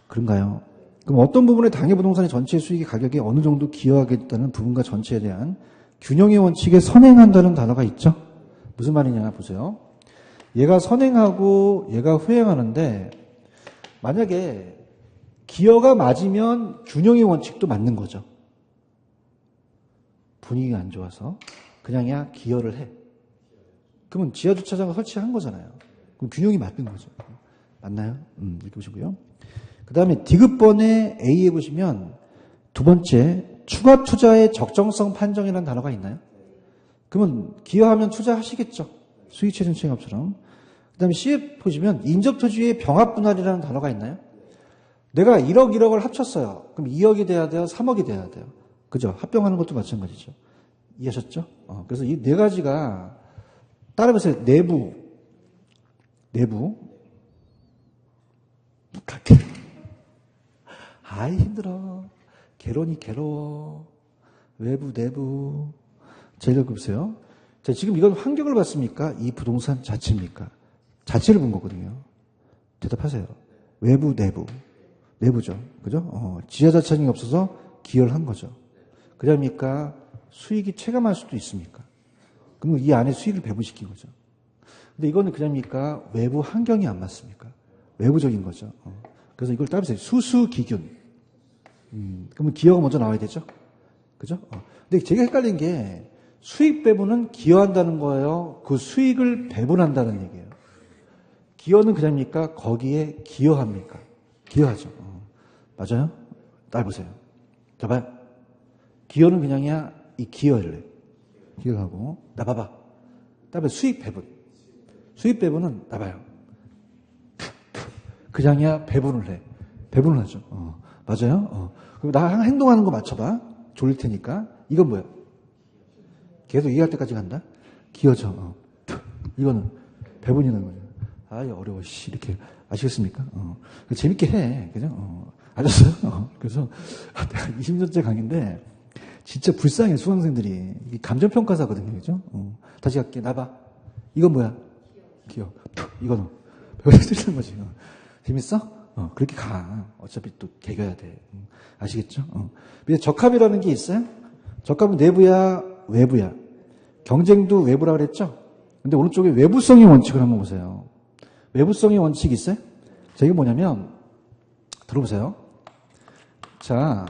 그런가요? 그럼 어떤 부분에 당해 부동산의 전체 수익의 가격에 어느 정도 기여하겠다는 부분과 전체에 대한 균형의 원칙에 선행한다는 단어가 있죠? 무슨 말이냐 보세요. 얘가 선행하고 얘가 후행하는데 만약에 기여가 맞으면 균형의 원칙도 맞는 거죠. 분위기가 안 좋아서 그냥야 기여를 해. 그러면 지하주차장을 설치한 거잖아요. 그럼 균형이 맞는 거죠. 맞나요? 이렇게 보시고요. 그 다음에 디귿번에 A에 보시면 두 번째 추가 투자의 적정성 판정이라는 단어가 있나요? 그러면 기여하면 투자하시겠죠. 수익체증 체감처럼. 그 다음에 C에 보시면 인접토지의 병합분할이라는 단어가 있나요? 내가 1억, 1억을 합쳤어요. 그럼 2억이 돼야 돼요? 3억이 돼야 돼요? 그죠? 합병하는 것도 마찬가지죠. 이해하셨죠? 그래서 이 네 가지가 따라해보세요. 내부. 아이 힘들어. 개론이 괴로워. 외부, 내부. 자, 읽어보세요. 자, 지금 이건 환경을 봤습니까? 이 부동산 자체입니까? 자체를 본 거거든요. 대답하세요. 외부, 내부. 내부죠. 그죠? 지하자산이 없어서 기여를 한 거죠. 그러니까 수익이 체감할 수도 있습니까? 그러면 이 안에 수익을 배분시킨 거죠. 근데 이거는 그냥입니까? 외부 환경이 안 맞습니까? 외부적인 거죠. 그래서 이걸 따르세요. 수수기균. 그러면 기여가 먼저 나와야 되죠? 그죠? 근데 제가 헷갈린 게 수익 배분은 기여한다는 거예요? 그 수익을 배분한다는 얘기예요. 기여는 그냥입니까? 거기에 기여합니까? 기여하죠. 맞아요? 따라보세요. 자, 봐요. 기여는 그냥이야, 이 기여를. 기여하고. 나 봐봐. 따라봐. 수익 배분. 수익 배분은, 나 봐요. 그냥이야, 배분을 해. 배분을 하죠. 맞아요? 그럼 나 행동하는 거 맞춰봐. 졸릴 테니까. 이건 뭐야? 계속 이해할 때까지 간다? 기여죠. 이거는 배분이라는 거죠. 아이, 어려워. 이렇게. 아시겠습니까? 재밌게 해. 그죠? 아셨어요? 그래서 내가 20년째 강의인데 진짜 불쌍해, 수강생들이. 이게 감정평가사거든요. 그죠? 다시 갈게. 나봐. 이건 뭐야? 기여. 이거는. 배워드리는 거지. 재밌어? 그렇게 가. 어차피 또 개겨야 돼. 아시겠죠? 근데 적합이라는 게 있어요? 적합은 내부야, 외부야. 경쟁도 외부라 그랬죠? 근데 오른쪽에 외부성의 원칙을 한번 보세요. 외부성의 원칙이 있어요? 자, 이게 뭐냐면, 들어보세요. 자,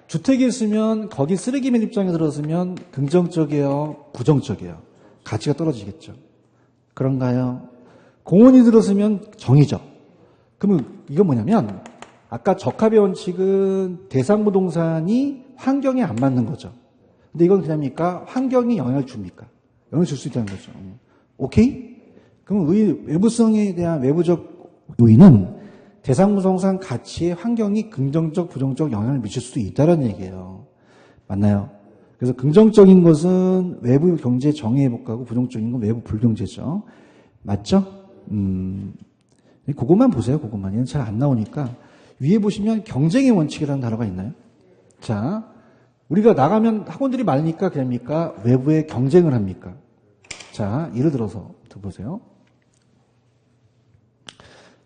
주택이 있으면 거기 쓰레기맨 입장에 들어서면 긍정적이에요? 부정적이에요? 가치가 떨어지겠죠. 그런가요? 공원이 들어서면 정의적. 그러면 이건 뭐냐면, 아까 적합의 원칙은 대상부동산이 환경에 안 맞는 거죠. 근데 이건 그냥입니까? 환경이 영향을 줍니까? 영향을 줄 수 있다는 거죠. 오케이? 그럼 외부성에 대한 외부적 요인은 대상부동산 가치의 환경이 긍정적, 부정적 영향을 미칠 수도 있다는 얘기예요. 맞나요? 그래서 긍정적인 것은 외부 경제 정의회복하고 부정적인 건 외부 불경제죠. 맞죠? 그것만 보세요. 그것만. 얘는 잘 안 나오니까. 위에 보시면 경쟁의 원칙이라는 단어가 있나요? 자, 우리가 나가면 학원들이 많으니까 그럽니까? 외부에 경쟁을 합니까? 자, 예를 들어서 들어보세요.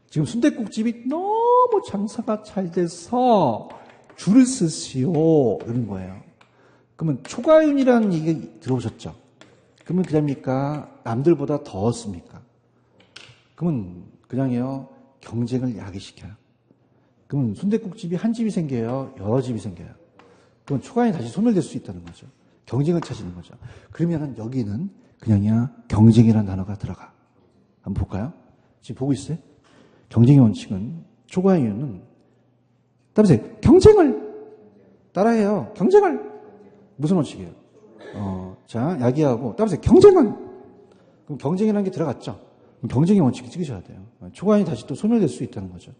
지금 순댓국집이 너무 장사가 잘 돼서 줄을 쓰시오. 이런 거예요. 그러면 초과윤이라는 얘기 들어보셨죠? 그러면 그럽니까? 남들보다 더 얻습니까? 그러면 그냥요, 경쟁을 야기시켜요. 그러면 순댓국집이 한 집이 생겨요? 여러 집이 생겨요? 그럼 초과윤이 다시 소멸될 수 있다는 거죠. 경쟁을 찾는 거죠. 그러면 여기는 그냥이야 경쟁이라는 단어가 들어가. 한번 볼까요? 지금 보고 있어요? 경쟁의 원칙은 초과윤은 따라서 경쟁을 따라해요. 경쟁을 무슨 원칙이에요? 자, 야기하고 따라서 경쟁은 그럼 경쟁이라는 게 들어갔죠. 그럼 경쟁의 원칙을 찍으셔야 돼요. 초과윤이 다시 또 소멸될 수 있다는 거죠.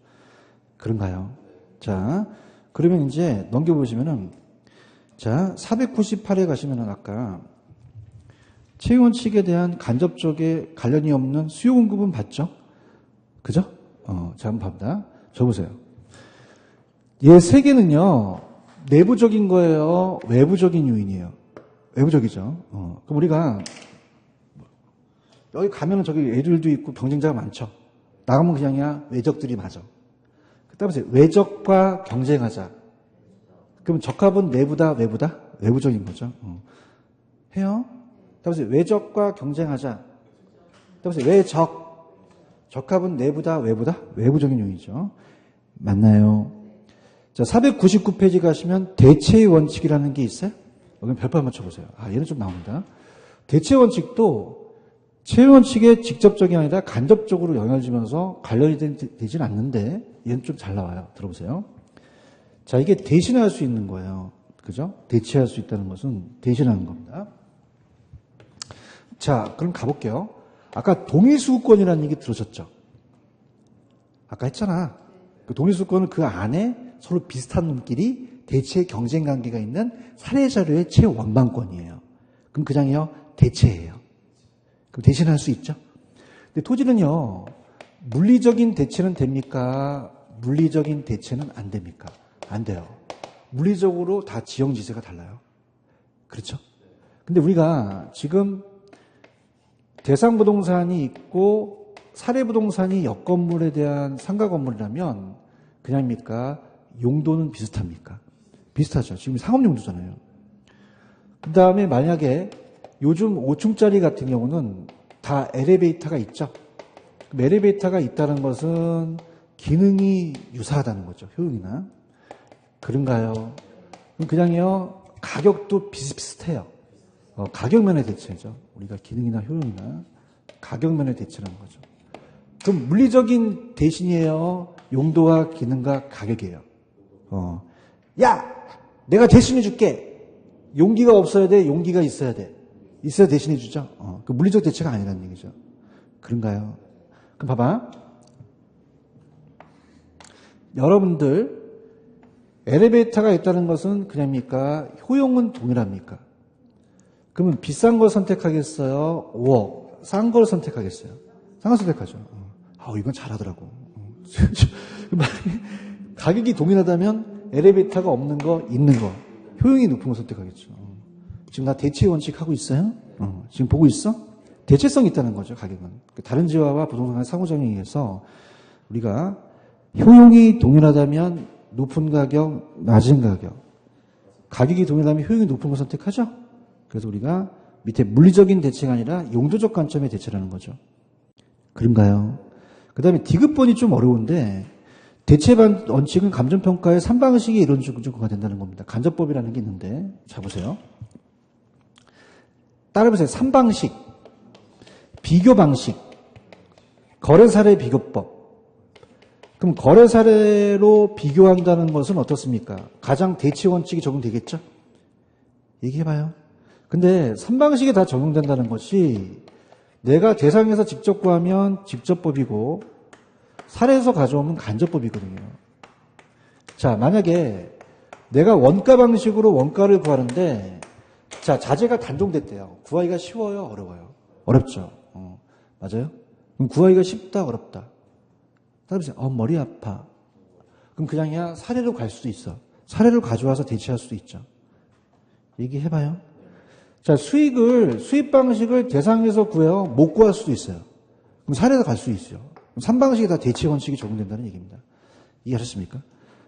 그런가요? 자, 그러면 이제 넘겨보시면은 자, 498에 가시면은 아까 채용 원칙에 대한 간접적에 관련이 없는 수요 공급은 봤죠? 그죠? 자, 한번 봅니다. 적으세요. 얘 세 개는요, 내부적인 거예요? 외부적인 요인이에요? 외부적이죠. 그럼 우리가 여기 가면은 저기 애들도 있고 경쟁자가 많죠. 나가면 그냥이야 외적들이 맞아. 그다음에 외적과 경쟁하자. 그럼 적합은 내부다 외부다? 외부적인 거죠. 해요. 그다음에 외적과 경쟁하자. 그다음에 외적. 적합은 내부다 외부다? 외부적인 요인이죠. 맞나요? 자, 499페이지 가시면 대체의 원칙이라는 게 있어요. 여기 별표 한번 쳐보세요. 얘는 좀 나옵니다. 대체 원칙도 체의 원칙에 직접적이 아니라 간접적으로 영향을 주면서 관련이 되진 않는데 얘는 좀 잘 나와요. 들어보세요. 자, 이게 대신할 수 있는 거예요. 그죠? 대체할 수 있다는 것은 대신하는 겁니다. 자, 그럼 가볼게요. 아까 동의수권이라는 얘기 들으셨죠? 아까 했잖아. 그 동의수권은 그 안에 서로 비슷한 놈끼리 대체 경쟁 관계가 있는 사례 자료의 최원방권이에요. 그럼 그 장이요 대체예요. 그럼 대신할 수 있죠. 근데 토지는요 물리적인 대체는 됩니까? 물리적인 대체는 안 됩니까? 안 돼요. 물리적으로 다 지형지세가 달라요. 그렇죠? 근데 우리가 지금 대상 부동산이 있고 사례 부동산이 옆 건물에 대한 상가 건물이라면 그냥입니까? 용도는 비슷합니까? 비슷하죠. 지금 상업용도잖아요. 그 다음에 만약에 요즘 5층짜리 같은 경우는 다 엘리베이터가 있죠. 그럼 엘리베이터가 있다는 것은 기능이 유사하다는 거죠. 효용이나. 그런가요? 그냥요 가격도 비슷비슷해요. 가격면의 대체죠. 우리가 기능이나 효용이나 가격면의 대체라는 거죠. 그럼 물리적인 대신이에요? 용도와 기능과 가격이에요. 야! 내가 대신해 줄게. 용기가 없어야 돼? 용기가 있어야 돼? 있어야 대신해 주죠? 그 물리적 대체가 아니라는 얘기죠. 그런가요? 그럼 봐봐. 여러분들, 엘리베이터가 있다는 것은 그냥입니까? 효용은 동일합니까? 그러면 비싼 걸 선택하겠어요? 5억. 싼 걸 선택하겠어요? 싼 걸 선택하죠. 이건 잘하더라고. 가격이 동일하다면 엘리베이터가 없는 거, 있는 거. 효용이 높은 걸 선택하겠죠. 지금 나 대체 원칙 하고 있어요? 지금 보고 있어? 대체성이 있다는 거죠, 가격은. 다른 지화와 부동산의 상호작용에 의해서 우리가 효용이 동일하다면 높은 가격, 낮은 가격. 가격이 동일하면 효용이 높은 걸 선택하죠? 그래서 우리가 밑에 물리적인 대체가 아니라 용도적 관점의 대체라는 거죠. 그런가요? 그 다음에 디귿번이 좀 어려운데 대체 원칙은 감정평가의 3방식이 이론적으로가 된다는 겁니다. 간접법이라는 게 있는데 자 보세요. 따라해보세요. 3방식, 비교 방식, 거래 사례 비교법. 그럼 거래 사례로 비교한다는 것은 어떻습니까? 가장 대체 원칙이 적용되겠죠? 얘기해봐요. 근데 3방식이 다 적용된다는 것이 내가 대상에서 직접 구하면 직접법이고 사례에서 가져오면 간접법이거든요. 자, 만약에 내가 원가 방식으로 원가를 구하는데 자, 자재가 단종됐대요. 구하기가 쉬워요? 어려워요? 어렵죠. 맞아요? 그럼 구하기가 쉽다? 어렵다? 따라서 머리 아파. 그럼 그냥이야 사례로 갈 수도 있어. 사례를 가져와서 대체할 수도 있죠. 얘기해봐요. 자, 수입 방식을 대상에서 구해요. 못 구할 수도 있어요. 그럼 사례로 갈 수 있어요. 3방식이 다 대체 원칙이 적용된다는 얘기입니다. 이해하셨습니까?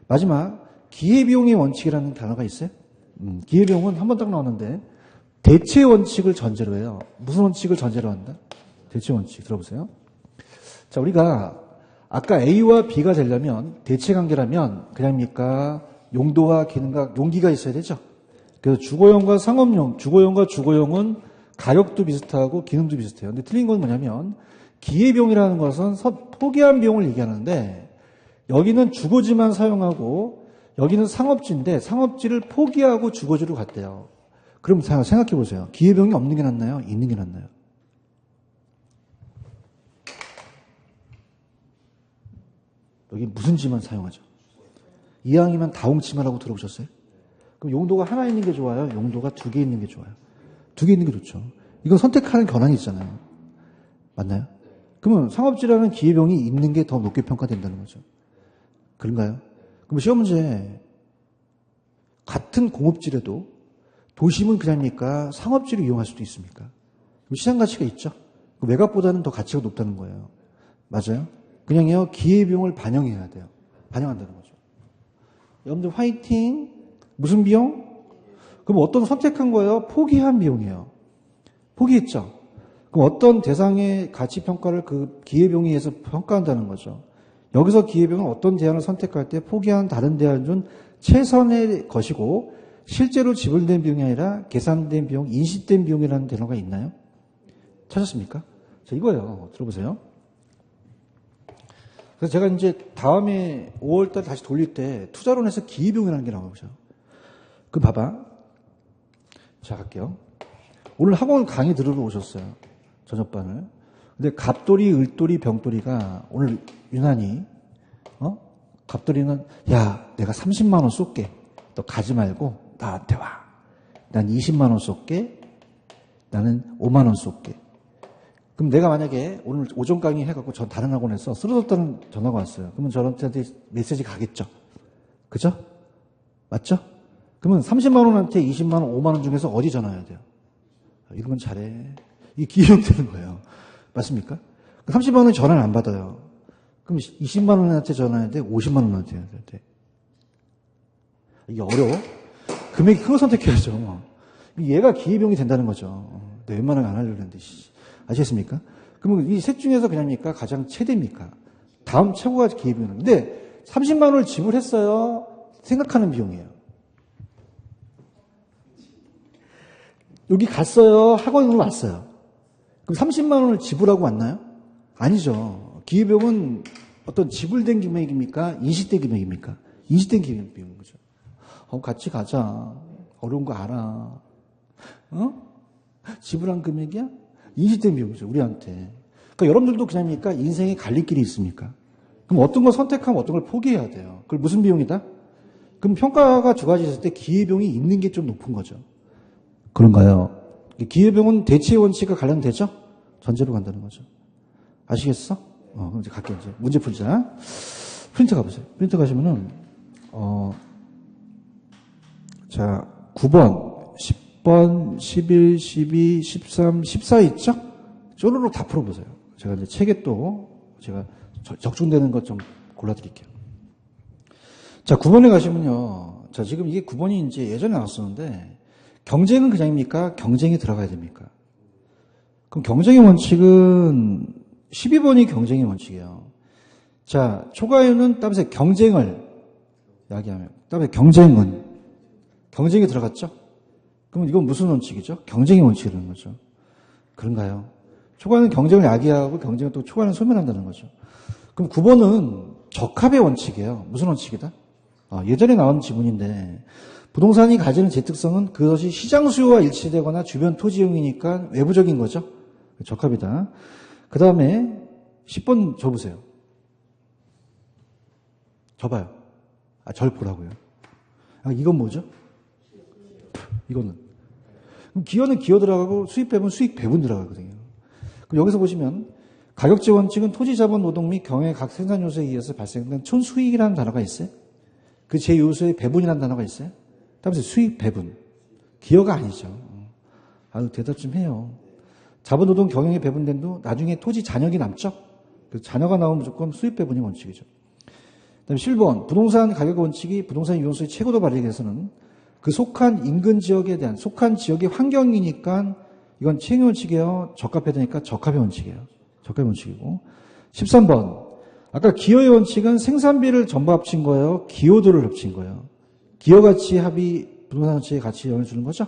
마지막, 기회비용의 원칙이라는 단어가 있어요. 기회비용은 한 번 딱 나오는데, 대체 원칙을 전제로 해요. 무슨 원칙을 전제로 한다? 대체 원칙. 들어보세요. 자, 우리가 아까 A와 B가 되려면, 대체 관계라면, 그냥입니까? 용도와 기능과 용기가 있어야 되죠. 그래서 주거용과 상업용, 주거용과 주거용은 가격도 비슷하고 기능도 비슷해요. 근데 틀린 건 뭐냐면 기회비용이라는 것은 포기한 비용을 얘기하는데 여기는 주거지만 사용하고 여기는 상업지인데 상업지를 포기하고 주거지로 갔대요. 그럼 생각해 보세요. 기회비용이 없는 게 낫나요? 있는 게 낫나요? 여기 무슨 지만 사용하죠? 이왕이면 다홍치마라고 들어보셨어요? 그럼 용도가 하나 있는 게 좋아요? 용도가 2개 있는 게 좋아요? 2개 있는 게 좋죠. 이건 선택하는 권한이 있잖아요. 맞나요? 그러면 상업지라는 기회비용이 있는 게 더 높게 평가된다는 거죠. 그런가요? 그럼 시험 문제 같은 공업지라도 도심은 그냥입니까? 상업지를 이용할 수도 있습니까? 시장 가치가 있죠. 외곽보다는 더 가치가 높다는 거예요. 맞아요? 그냥요, 기회비용을 반영해야 돼요. 반영한다는 거죠. 여러분들 화이팅! 무슨 비용? 그럼 어떤 선택한 거예요? 포기한 비용이에요. 포기했죠. 그럼 어떤 대상의 가치 평가를 그 기회비용에 의해서 평가한다는 거죠. 여기서 기회비용은 어떤 대안을 선택할 때 포기한 다른 대안 중 최선의 것이고 실제로 지불된 비용이 아니라 계산된 비용, 인식된 비용이라는 단어가 있나요? 찾았습니까? 자, 이거예요. 들어보세요. 그래서 제가 이제 다음에 5월달 다시 돌릴 때 투자론에서 기회비용이라는 게 나오죠. 그럼 봐봐. 자, 갈게요. 오늘 학원 강의 들으러 오셨어요. 저녁반을. 근데 갑돌이, 을돌이, 병돌이가 오늘 유난히, 갑돌이는, 야, 내가 30만 원 쏠게. 너 가지 말고 나한테 와. 난 20만 원 쏠게. 나는 5만 원 쏠게. 그럼 내가 만약에 오늘 오전 강의 해갖고 전 다른 학원에서 쓰러졌다는 전화가 왔어요. 그러면 저한테 메시지 가겠죠. 그죠? 맞죠? 그러면 30만 원한테 20만 원, 5만 원 중에서 어디 전화해야 돼요? 이런 건 잘해. 이게 기회용 되는 거예요. 맞습니까? 30만 원은 전화를 안 받아요. 그럼 20만 원한테 전화해야 돼? 50만 원한테 해야 돼? 이게 어려워? 금액이 큰 거 선택해야죠. 얘가 기회비용이 된다는 거죠. 내 웬만하면 안 하려고 했는데. 아시겠습니까? 그러면 이 셋 중에서 그냥입니까? 가장 최대입니까? 다음 최고가 기회비용은. 근데 30만 원을 지불했어요. 생각하는 비용이에요. 여기 갔어요. 학원으로 왔어요. 그럼 30만 원을 지불하고 왔나요? 아니죠. 기회비용은 어떤 지불된 금액입니까? 인식된 금액입니까? 인식된 기회비용인 거죠. 같이 가자. 어려운 거 알아. 지불한 금액이야? 인식된 비용이죠. 우리한테. 그러니까 여러분들도 그냥입니까? 인생에 갈림길이 있습니까? 그럼 어떤 걸 선택하면 어떤 걸 포기해야 돼요. 그걸 무슨 비용이다? 그럼 평가가 두 가지 있을 때 기회비용이 있는 게 좀 높은 거죠. 그런가요? 기회비용은 대치의 원칙과 관련되죠? 전제로 간다는 거죠. 아시겠어? 그럼 이제 갈게요. 이제 문제 풀자. 프린터 가보세요. 프린터 가시면은, 자, 9번, 10번, 11, 12, 13, 14 있죠? 쪼르륵 다 풀어보세요. 제가 이제 책에 또 제가 적중되는 것 좀 골라드릴게요. 자, 9번에 가시면요. 자, 지금 이게 9번이 이제 예전에 나왔었는데, 경쟁은 그냥입니까? 경쟁이 들어가야 됩니까? 그럼 경쟁의 원칙은 12번이 경쟁의 원칙이에요. 자, 초과율은 따라서 경쟁을 이야기하면, 따라서 경쟁이 들어갔죠? 그럼 이건 무슨 원칙이죠? 경쟁의 원칙이라는 거죠. 그런가요? 초과는 경쟁을 야기하고 경쟁은 또 초과는 소멸한다는 거죠. 그럼 9번은 적합의 원칙이에요. 무슨 원칙이다? 예전에 나온 지문인데 부동산이 가지는 재특성은 그것이 시장 수요와 일치되거나 주변 토지용이니까 외부적인 거죠. 적합이다. 그 다음에 10번 줘보세요. 줘봐요. 절 보라고요. 이건 뭐죠? 이거는. 그럼 기여는 기여 들어가고 수익 배분, 수익 배분 들어가거든요. 그럼 여기서 보시면 가격제 원칙은 토지, 자본, 노동 및 경영의 각 생산 요소에 의해서 발생된 촌수익이라는 단어가 있어요. 그 제 요소에 배분이라는 단어가 있어요. 다음에 수익 배분. 기여가 아니죠. 대답 좀 해요. 자본, 노동, 경영에 배분된도 나중에 토지 잔여가 남죠. 그 잔여가 나오면 무조건 수익 배분이 원칙이죠. 그다음에 7번 부동산 가격 원칙이 부동산 유용수의 최고도 발휘에 대해서는 그 속한 인근 지역에 대한 속한 지역의 환경이니까 이건 책임 원칙이에요. 적합해야 되니까 적합의 원칙이에요. 적합의 원칙이고 13번 아까 기여의 원칙은 생산비를 전부 합친 거예요. 기여도를 합친 거예요. 기여가치 합이 부동산 가치의 가치에 영향을 주는 거죠?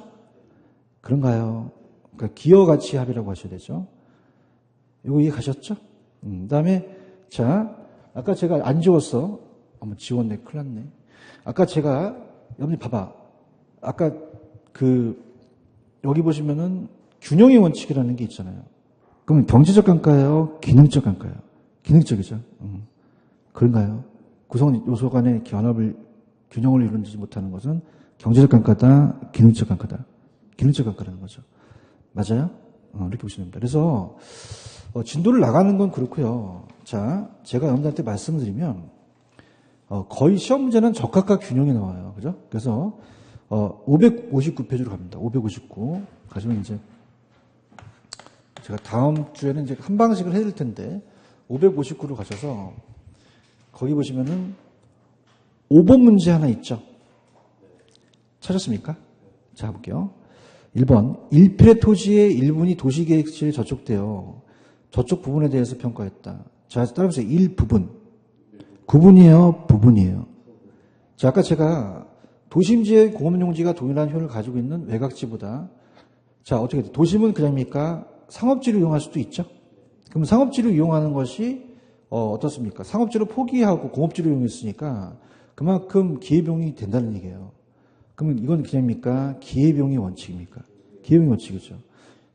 그런가요? 그러니까 기여가치 합이라고 하셔야 되죠. 이거 이해가셨죠? 그다음에 자 아까 제가 안 지웠어. 어머 지웠네. 큰일 났네. 아까 제가 여러분 봐봐. 아까 여기 보시면은 균형의 원칙이라는 게 있잖아요. 그럼 경제적 감가예요? 기능적 감가예요? 기능적이죠. 그런가요? 구성 요소 간의 균형을 이루지 못하는 것은 경제적 감가다, 기능적 감가다. 기능적 감가라는 거죠. 맞아요? 이렇게 보시면 됩니다. 그래서 진도를 나가는 건 그렇고요. 자, 제가 여러분들한테 말씀을 드리면 거의 시험 문제는 적합과 균형이 나와요. 그죠? 그래서 559페이지로 갑니다. 559. 가시면 이제, 제가 다음 주에는 이제 한 방식을 해드릴 텐데, 559로 가셔서, 거기 보시면은, 5번 문제 하나 있죠? 찾았습니까? 자, 볼게요. 1번. 1필의 토지의 일부분이 도시계획실에 저촉되어 저쪽 부분에 대해서 평가했다. 자, 따라보세요. 1부분. 구분이에요? 부분이에요? 자, 아까 제가 도심지의 공업용지가 동일한 효율을 가지고 있는 외곽지보다, 자, 어떻게 돼? 도심은 그냥입니까? 상업지를 이용할 수도 있죠? 그럼 상업지를 이용하는 것이, 어떻습니까? 상업지를 포기하고 공업지를 이용했으니까 그만큼 기회비용이 된다는 얘기예요. 그러면 이건 그냥입니까? 기회비용의 원칙입니까? 기회비용의 원칙이죠.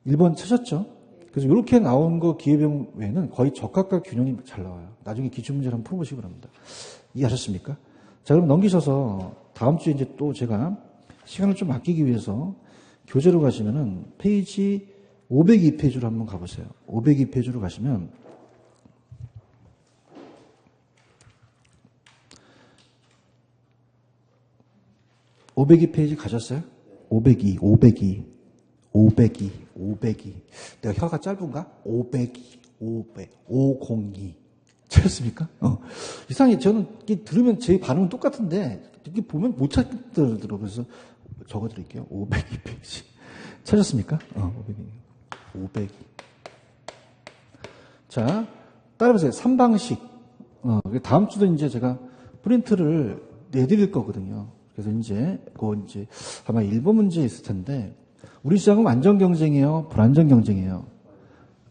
1번 찾았죠? 그래서 이렇게 나온 거 기회비용 외에는 거의 적합과 균형이 잘 나와요. 나중에 기출문제를 한번 풀어보시기 바랍니다. 이해하셨습니까? 자, 그럼 넘기셔서 다음 주에 이제 또 제가 시간을 좀 아끼기 위해서 교재로 가시면은 페이지 502페이지로 한번 가보세요. 502페이지로 가시면 (502페이지) 가셨어요? 502. 내가 혀가 짧은가? 502. 찾았습니까? 이상하게 저는 들으면 제 반응은 똑같은데, 이렇게 보면 못 찾더라고요. 그래서 적어드릴게요. 502페이지. 찾았습니까? 502. 자, 따라보세요. 3방식. 다음 주도 이제 제가 프린트를 내드릴 거거든요. 그래서 이제 아마 1번 문제 있을 텐데, 우리 시장은 완전 경쟁이에요? 불완전 경쟁이에요?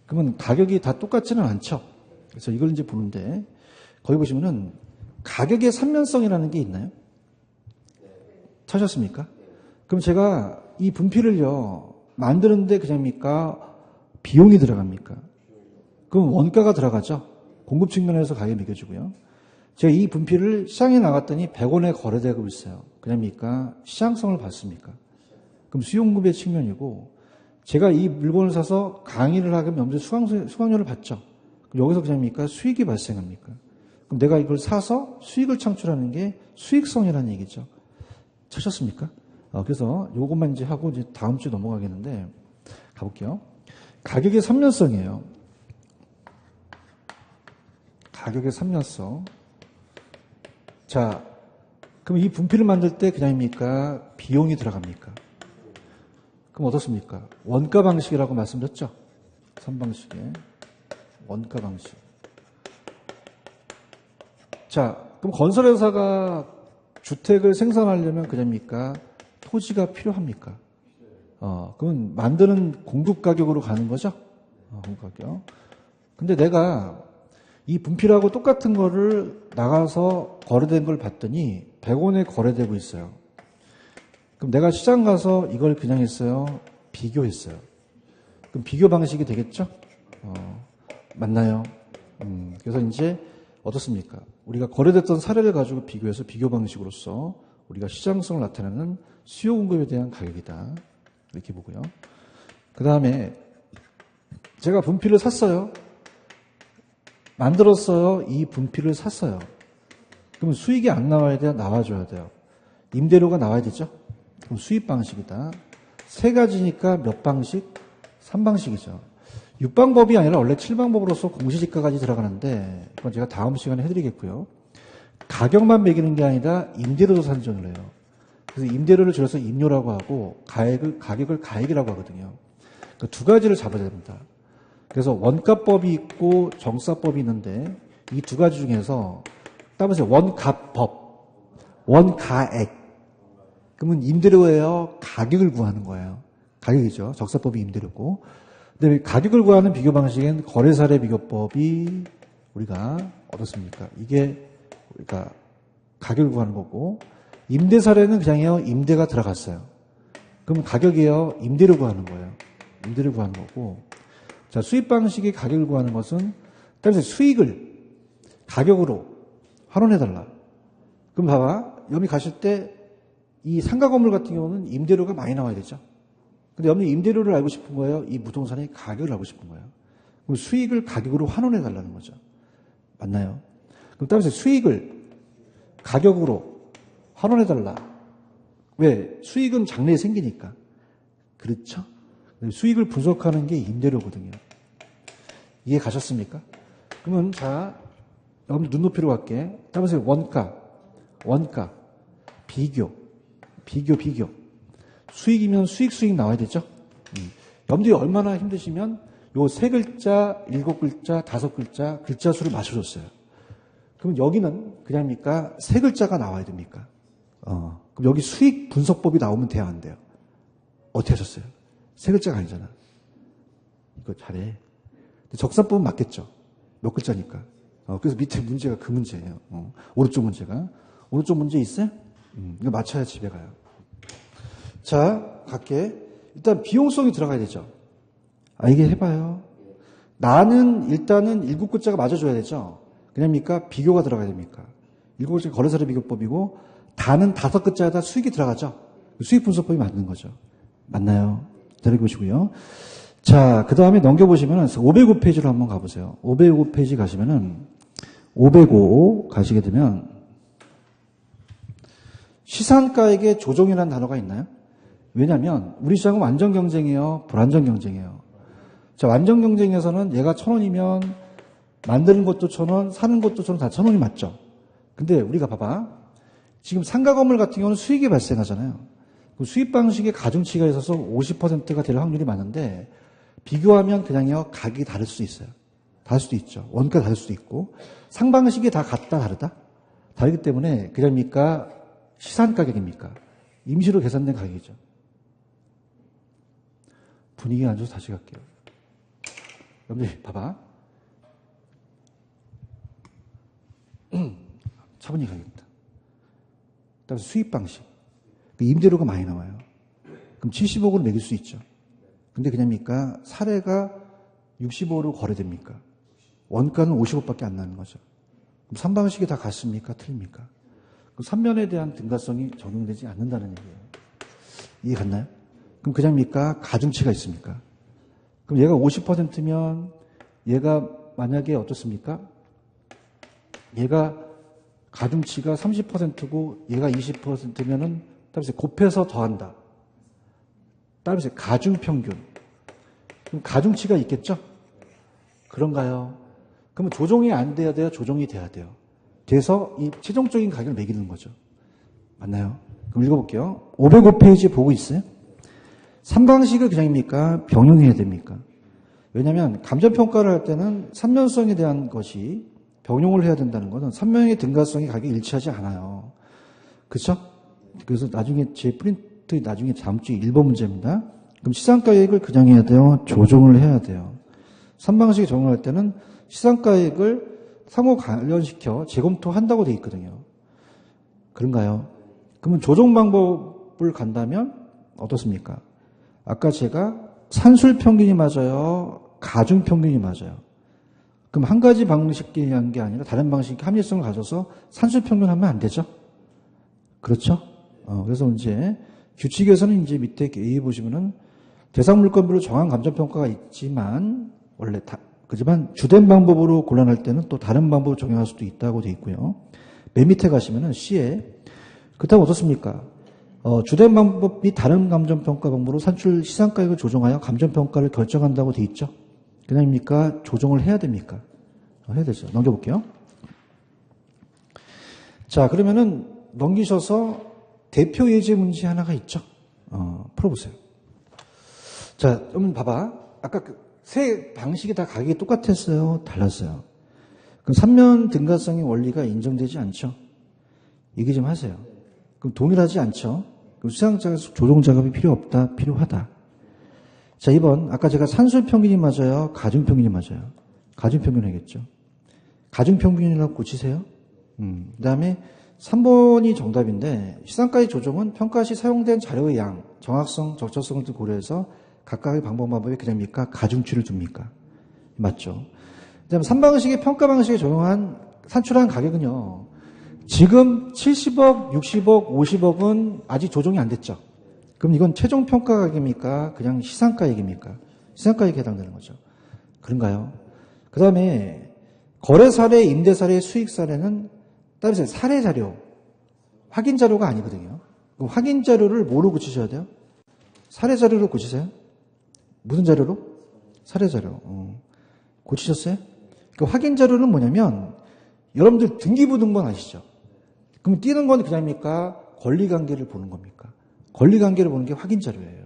그러면 가격이 다 똑같지는 않죠? 그래서 이걸 이제 보는데, 거기 보시면은 가격의 삼면성이라는 게 있나요? 찾으셨습니까? 그럼 제가 이 분필을요, 만드는데 그냥입니까? 비용이 들어갑니까? 그럼 원가가 들어가죠? 공급 측면에서 가격이 매겨지고요. 제가 이 분필을 시장에 나갔더니 100원에 거래되고 있어요. 그냥입니까? 시장성을 봤습니까? 그럼 수요공급의 측면이고, 제가 이 물건을 사서 강의를 하면 염제 수강료를 받죠. 그럼 여기서 그냥입니까? 수익이 발생합니까? 그럼 내가 이걸 사서 수익을 창출하는 게 수익성이라는 얘기죠. 찾으셨습니까? 그래서 요것만 이제 하고 이제 다음 주에 넘어가겠는데, 가볼게요. 가격의 삼면성이에요. 가격의 삼면성. 자, 그럼 이 분필을 만들 때 그냥입니까? 비용이 들어갑니까? 그럼 어떻습니까? 원가 방식이라고 말씀드렸죠? 3방식에. 원가 방식. 자, 그럼 건설회사가 주택을 생산하려면 그냥입니까? 토지가 필요합니까? 그러면 만드는 공급 가격으로 가는 거죠? 공급 가격. 근데 내가 이 분필하고 똑같은 거를 나가서 거래된 걸 봤더니 100원에 거래되고 있어요. 그럼 내가 시장 가서 이걸 그냥 했어요? 비교했어요. 그럼 비교 방식이 되겠죠? 맞나요? 그래서 이제 어떻습니까? 우리가 거래됐던 사례를 가지고 비교해서 비교 방식으로서 우리가 시장성을 나타내는 수요 공급에 대한 가격이다. 이렇게 보고요. 그 다음에 제가 분필을 샀어요. 만들었어요. 이 분필을 샀어요. 그러면 수익이 안 나와야 돼요? 나와줘야 돼요? 임대료가 나와야 되죠? 그럼 수입 방식이다. 세 가지니까 몇 방식? 3방식이죠. 6방법이 아니라 원래 7방법으로서 공시지가까지 들어가는데, 이건 제가 다음 시간에 해드리겠고요. 가격만 매기는 게 아니라 임대료도 산정을 해요. 그래서 임대료를 줄여서 임료라고 하고 가격을 가액이라고 하거든요. 그 두 가지를 잡아야 됩니다. 그래서 원가법이 있고 정사법이 있는데 이 두 가지 중에서 따보세요. 원가법, 원가액. 그러면 임대료예요? 가격을 구하는 거예요. 가격이죠. 적사법이 임대료고. 근데 가격을 구하는 비교 방식엔 거래사례 비교법이 우리가 어떻습니까? 이게 우리가 가격을 구하는 거고, 임대사례는 그냥요, 임대가 들어갔어요. 그러면 가격이에요, 임대료 구하는 거예요. 임대료 구하는 거고. 자, 수입 방식의 가격을 구하는 것은 따라서 수익을 가격으로 환원해달라. 그럼 봐봐. 여기 가실 때 이 상가 건물 같은 경우는 임대료가 많이 나와야 되죠. 근데 여러분이 임대료를 알고 싶은 거예요? 이 부동산의 가격을 알고 싶은 거예요. 그럼 수익을 가격으로 환원해달라는 거죠. 맞나요? 그럼 따라서 수익을 가격으로 환원해달라. 왜? 수익은 장래에 생기니까. 그렇죠? 수익을 분석하는 게 임대료거든요. 이해 가셨습니까? 그러면 자, 여러분 눈높이로 갈게. 따라서 원가, 비교. 수익이면 수익 나와야 되죠? 여러분들이 얼마나 힘드시면 요 3글자, 7글자, 5글자, 글자 수를 맞춰줬어요. 그럼 여기는 그냥입니까? 3글자가 나와야 됩니까? 그럼 여기 수익 분석법이 나오면 돼야 안 돼요? 어떻게 하셨어요? 3글자가 아니잖아. 이거 잘해. 적산법은 맞겠죠? 몇 글자니까. 그래서 밑에 문제가 그 문제예요. 오른쪽 문제가. 오른쪽 문제 있어요? 이거 맞춰야 집에 가요. 자, 갈게. 일단 비용성이 들어가야 되죠. 이게 해봐요. 나는 일단은 7글자가 맞아줘야 되죠. 그냥입니까? 비교가 들어가야 됩니까? 7글자 거래사례 비교법이고, 다는 5글자에다 수익이 들어가죠. 수익 분석법이 맞는 거죠. 맞나요? 기다려 보시고요. 자, 그 다음에 넘겨보시면 505페이지로 한번 가보세요. 505페이지 가시면은 505 가시게 되면 시산가액의 조정이라는 단어가 있나요? 왜냐하면 우리 시장은 완전 경쟁이에요? 불완전 경쟁이에요? 자, 완전 경쟁에서는 얘가 1,000원이면 만드는 것도 1,000원, 사는 것도 1,000원, 다 1,000원이 맞죠? 근데 우리가 봐봐. 지금 상가 건물 같은 경우는 수익이 발생하잖아요. 그 수익 방식에 가중치가 있어서 50%가 될 확률이 많은데 비교하면 그냥요 가격이 다를 수 있어요. 다를 수도 있죠. 원가 다를 수도 있고 상방식이 다 같다 다르다? 다르기 때문에 그냥입니까? 시산 가격입니까? 임시로 계산된 가격이죠. 분위기가 안 좋아서 다시 갈게요. 여러분들 봐봐. 차분히 가겠다. 그다음에 수익 방식. 임대료가 많이 나와요. 그럼 70억으로 매길 수 있죠. 근데 그냥입니까? 사례가 65로 거래됩니까? 원가는 50억밖에 안 나는 거죠. 그럼 3방식이 다 같습니까? 틀립니까? 그럼 3면에 대한 등가성이 적용되지 않는다는 얘기예요. 이해 갔나요? 그럼 그냥입니까? 가중치가 있습니까? 그럼 얘가 50%면 얘가 만약에 어떻습니까? 얘가 가중치가 30%고 얘가 20%면은 따라서 곱해서 더한다. 따라서 가중평균. 그럼 가중치가 있겠죠? 그런가요? 그러면 조정이 안 돼야 돼요? 조정이 돼야 돼요? 돼서 이 최종적인 가격을 매기는 거죠. 맞나요? 그럼 읽어볼게요. 505페이지 보고 있어요? 3방식을 그냥입니까? 병용해야 됩니까? 왜냐하면 감정평가를 할 때는 3면성에 대한 것이 병용을 해야 된다는 것은 3면의 등가성이 가격이 일치하지 않아요. 그렇죠? 그래서 나중에 제 프린트 나중에 다음 주 1번 문제입니다. 그럼 시장가액을 그냥 해야 돼요? 조정을 해야 돼요. 3방식에 적용할 때는 시장가액을 상호 관련시켜 재검토한다고 되어 있거든요. 그런가요? 그러면 조정 방법을 간다면 어떻습니까? 아까 제가 산술평균이 맞아요? 가중평균이 맞아요? 그럼 한 가지 방식이 한 게 아니라 다른 방식의 합리성을 가져서 산술평균하면 안 되죠? 그렇죠? 그래서 이제 규칙에서는 이제 밑에 A 보시면은 대상 물건별로 정한 감정평가가 있지만 원래 그지만 주된 방법으로 곤란할 때는 또 다른 방법을 적용할 수도 있다고 되어 있고요. 맨 밑에 가시면은 C에 그렇다고 어떻습니까? 주된 방법이 다른 감정평가 방법으로 산출 시장가액을 조정하여 감정평가를 결정한다고 되어 있죠. 그냥입니까? 조정을 해야 됩니까? 해야 되죠. 넘겨볼게요. 자, 그러면은 넘기셔서 대표 예제 문제 하나가 있죠. 풀어보세요. 자, 여러분 봐봐. 아까 세 방식이 다 가격이 똑같았어요? 달랐어요? 그럼 3면 등가성의 원리가 인정되지 않죠? 얘기 좀 하세요. 그럼 동일하지 않죠? 그럼 수상자가 조정 작업이 필요 없다? 필요하다? 자, 2번. 아까 제가 산술평균이 맞아요? 가중평균이 맞아요? 가중평균이겠죠. 가중평균이라고 고치세요. 그 다음에 3번이 정답인데 시장가액 조정은 평가 시 사용된 자료의 양, 정확성, 적절성을 고려해서 각각의 방법에 그냥입니까? 가중치를 줍니까? 맞죠. 그 다음에 3방식의 평가 방식에 적용한 산출한 가격은요. 지금 70억, 60억, 50억은 아직 조정이 안 됐죠. 그럼 이건 최종 평가 가격입니까? 그냥 시상가액입니까? 시상가액에 해당되는 거죠. 그런가요? 그 다음에 거래 사례, 임대 사례, 수익 사례는 따라서 사례 자료, 확인 자료가 아니거든요. 그럼 확인 자료를 뭐로 고치셔야 돼요? 사례 자료로 고치세요? 무슨 자료로? 사례 자료. 고치셨어요? 그 확인 자료는 뭐냐면 여러분들 등기부등본 아시죠? 그럼 띄는 건 그냥입니까? 권리관계를 보는 겁니까? 권리관계를 보는 게 확인 자료예요.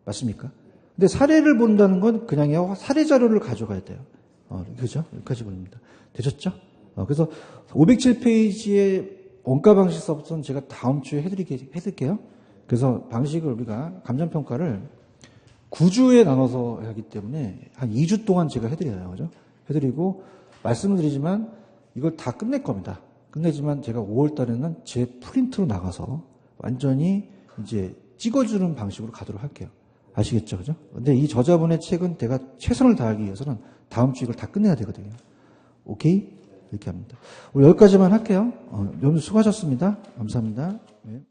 맞습니까? 근데 사례를 본다는 건 그냥요 사례 자료를 가져가야 돼요. 그죠? 여기까지 보입니다. 되셨죠? 그래서 507페이지의 원가 방식 서부터는 제가 다음 주에 해드릴게요. 그래서 방식을 우리가 감정평가를 9주에 나눠서 하기 때문에 한 2주 동안 제가 해드려요. 그죠? 해드리고 말씀을 드리지만 이걸 다 끝낼 겁니다. 끝내지만 제가 5월 달에는 제 프린트로 나가서 완전히 이제 찍어주는 방식으로 가도록 할게요. 아시겠죠? 그죠? 근데 이 저자분의 책은 제가 최선을 다하기 위해서는 다음 주 이걸 다 끝내야 되거든요. 오케이? 이렇게 합니다. 우리 여기까지만 할게요. 여러분 수고하셨습니다. 감사합니다. 네.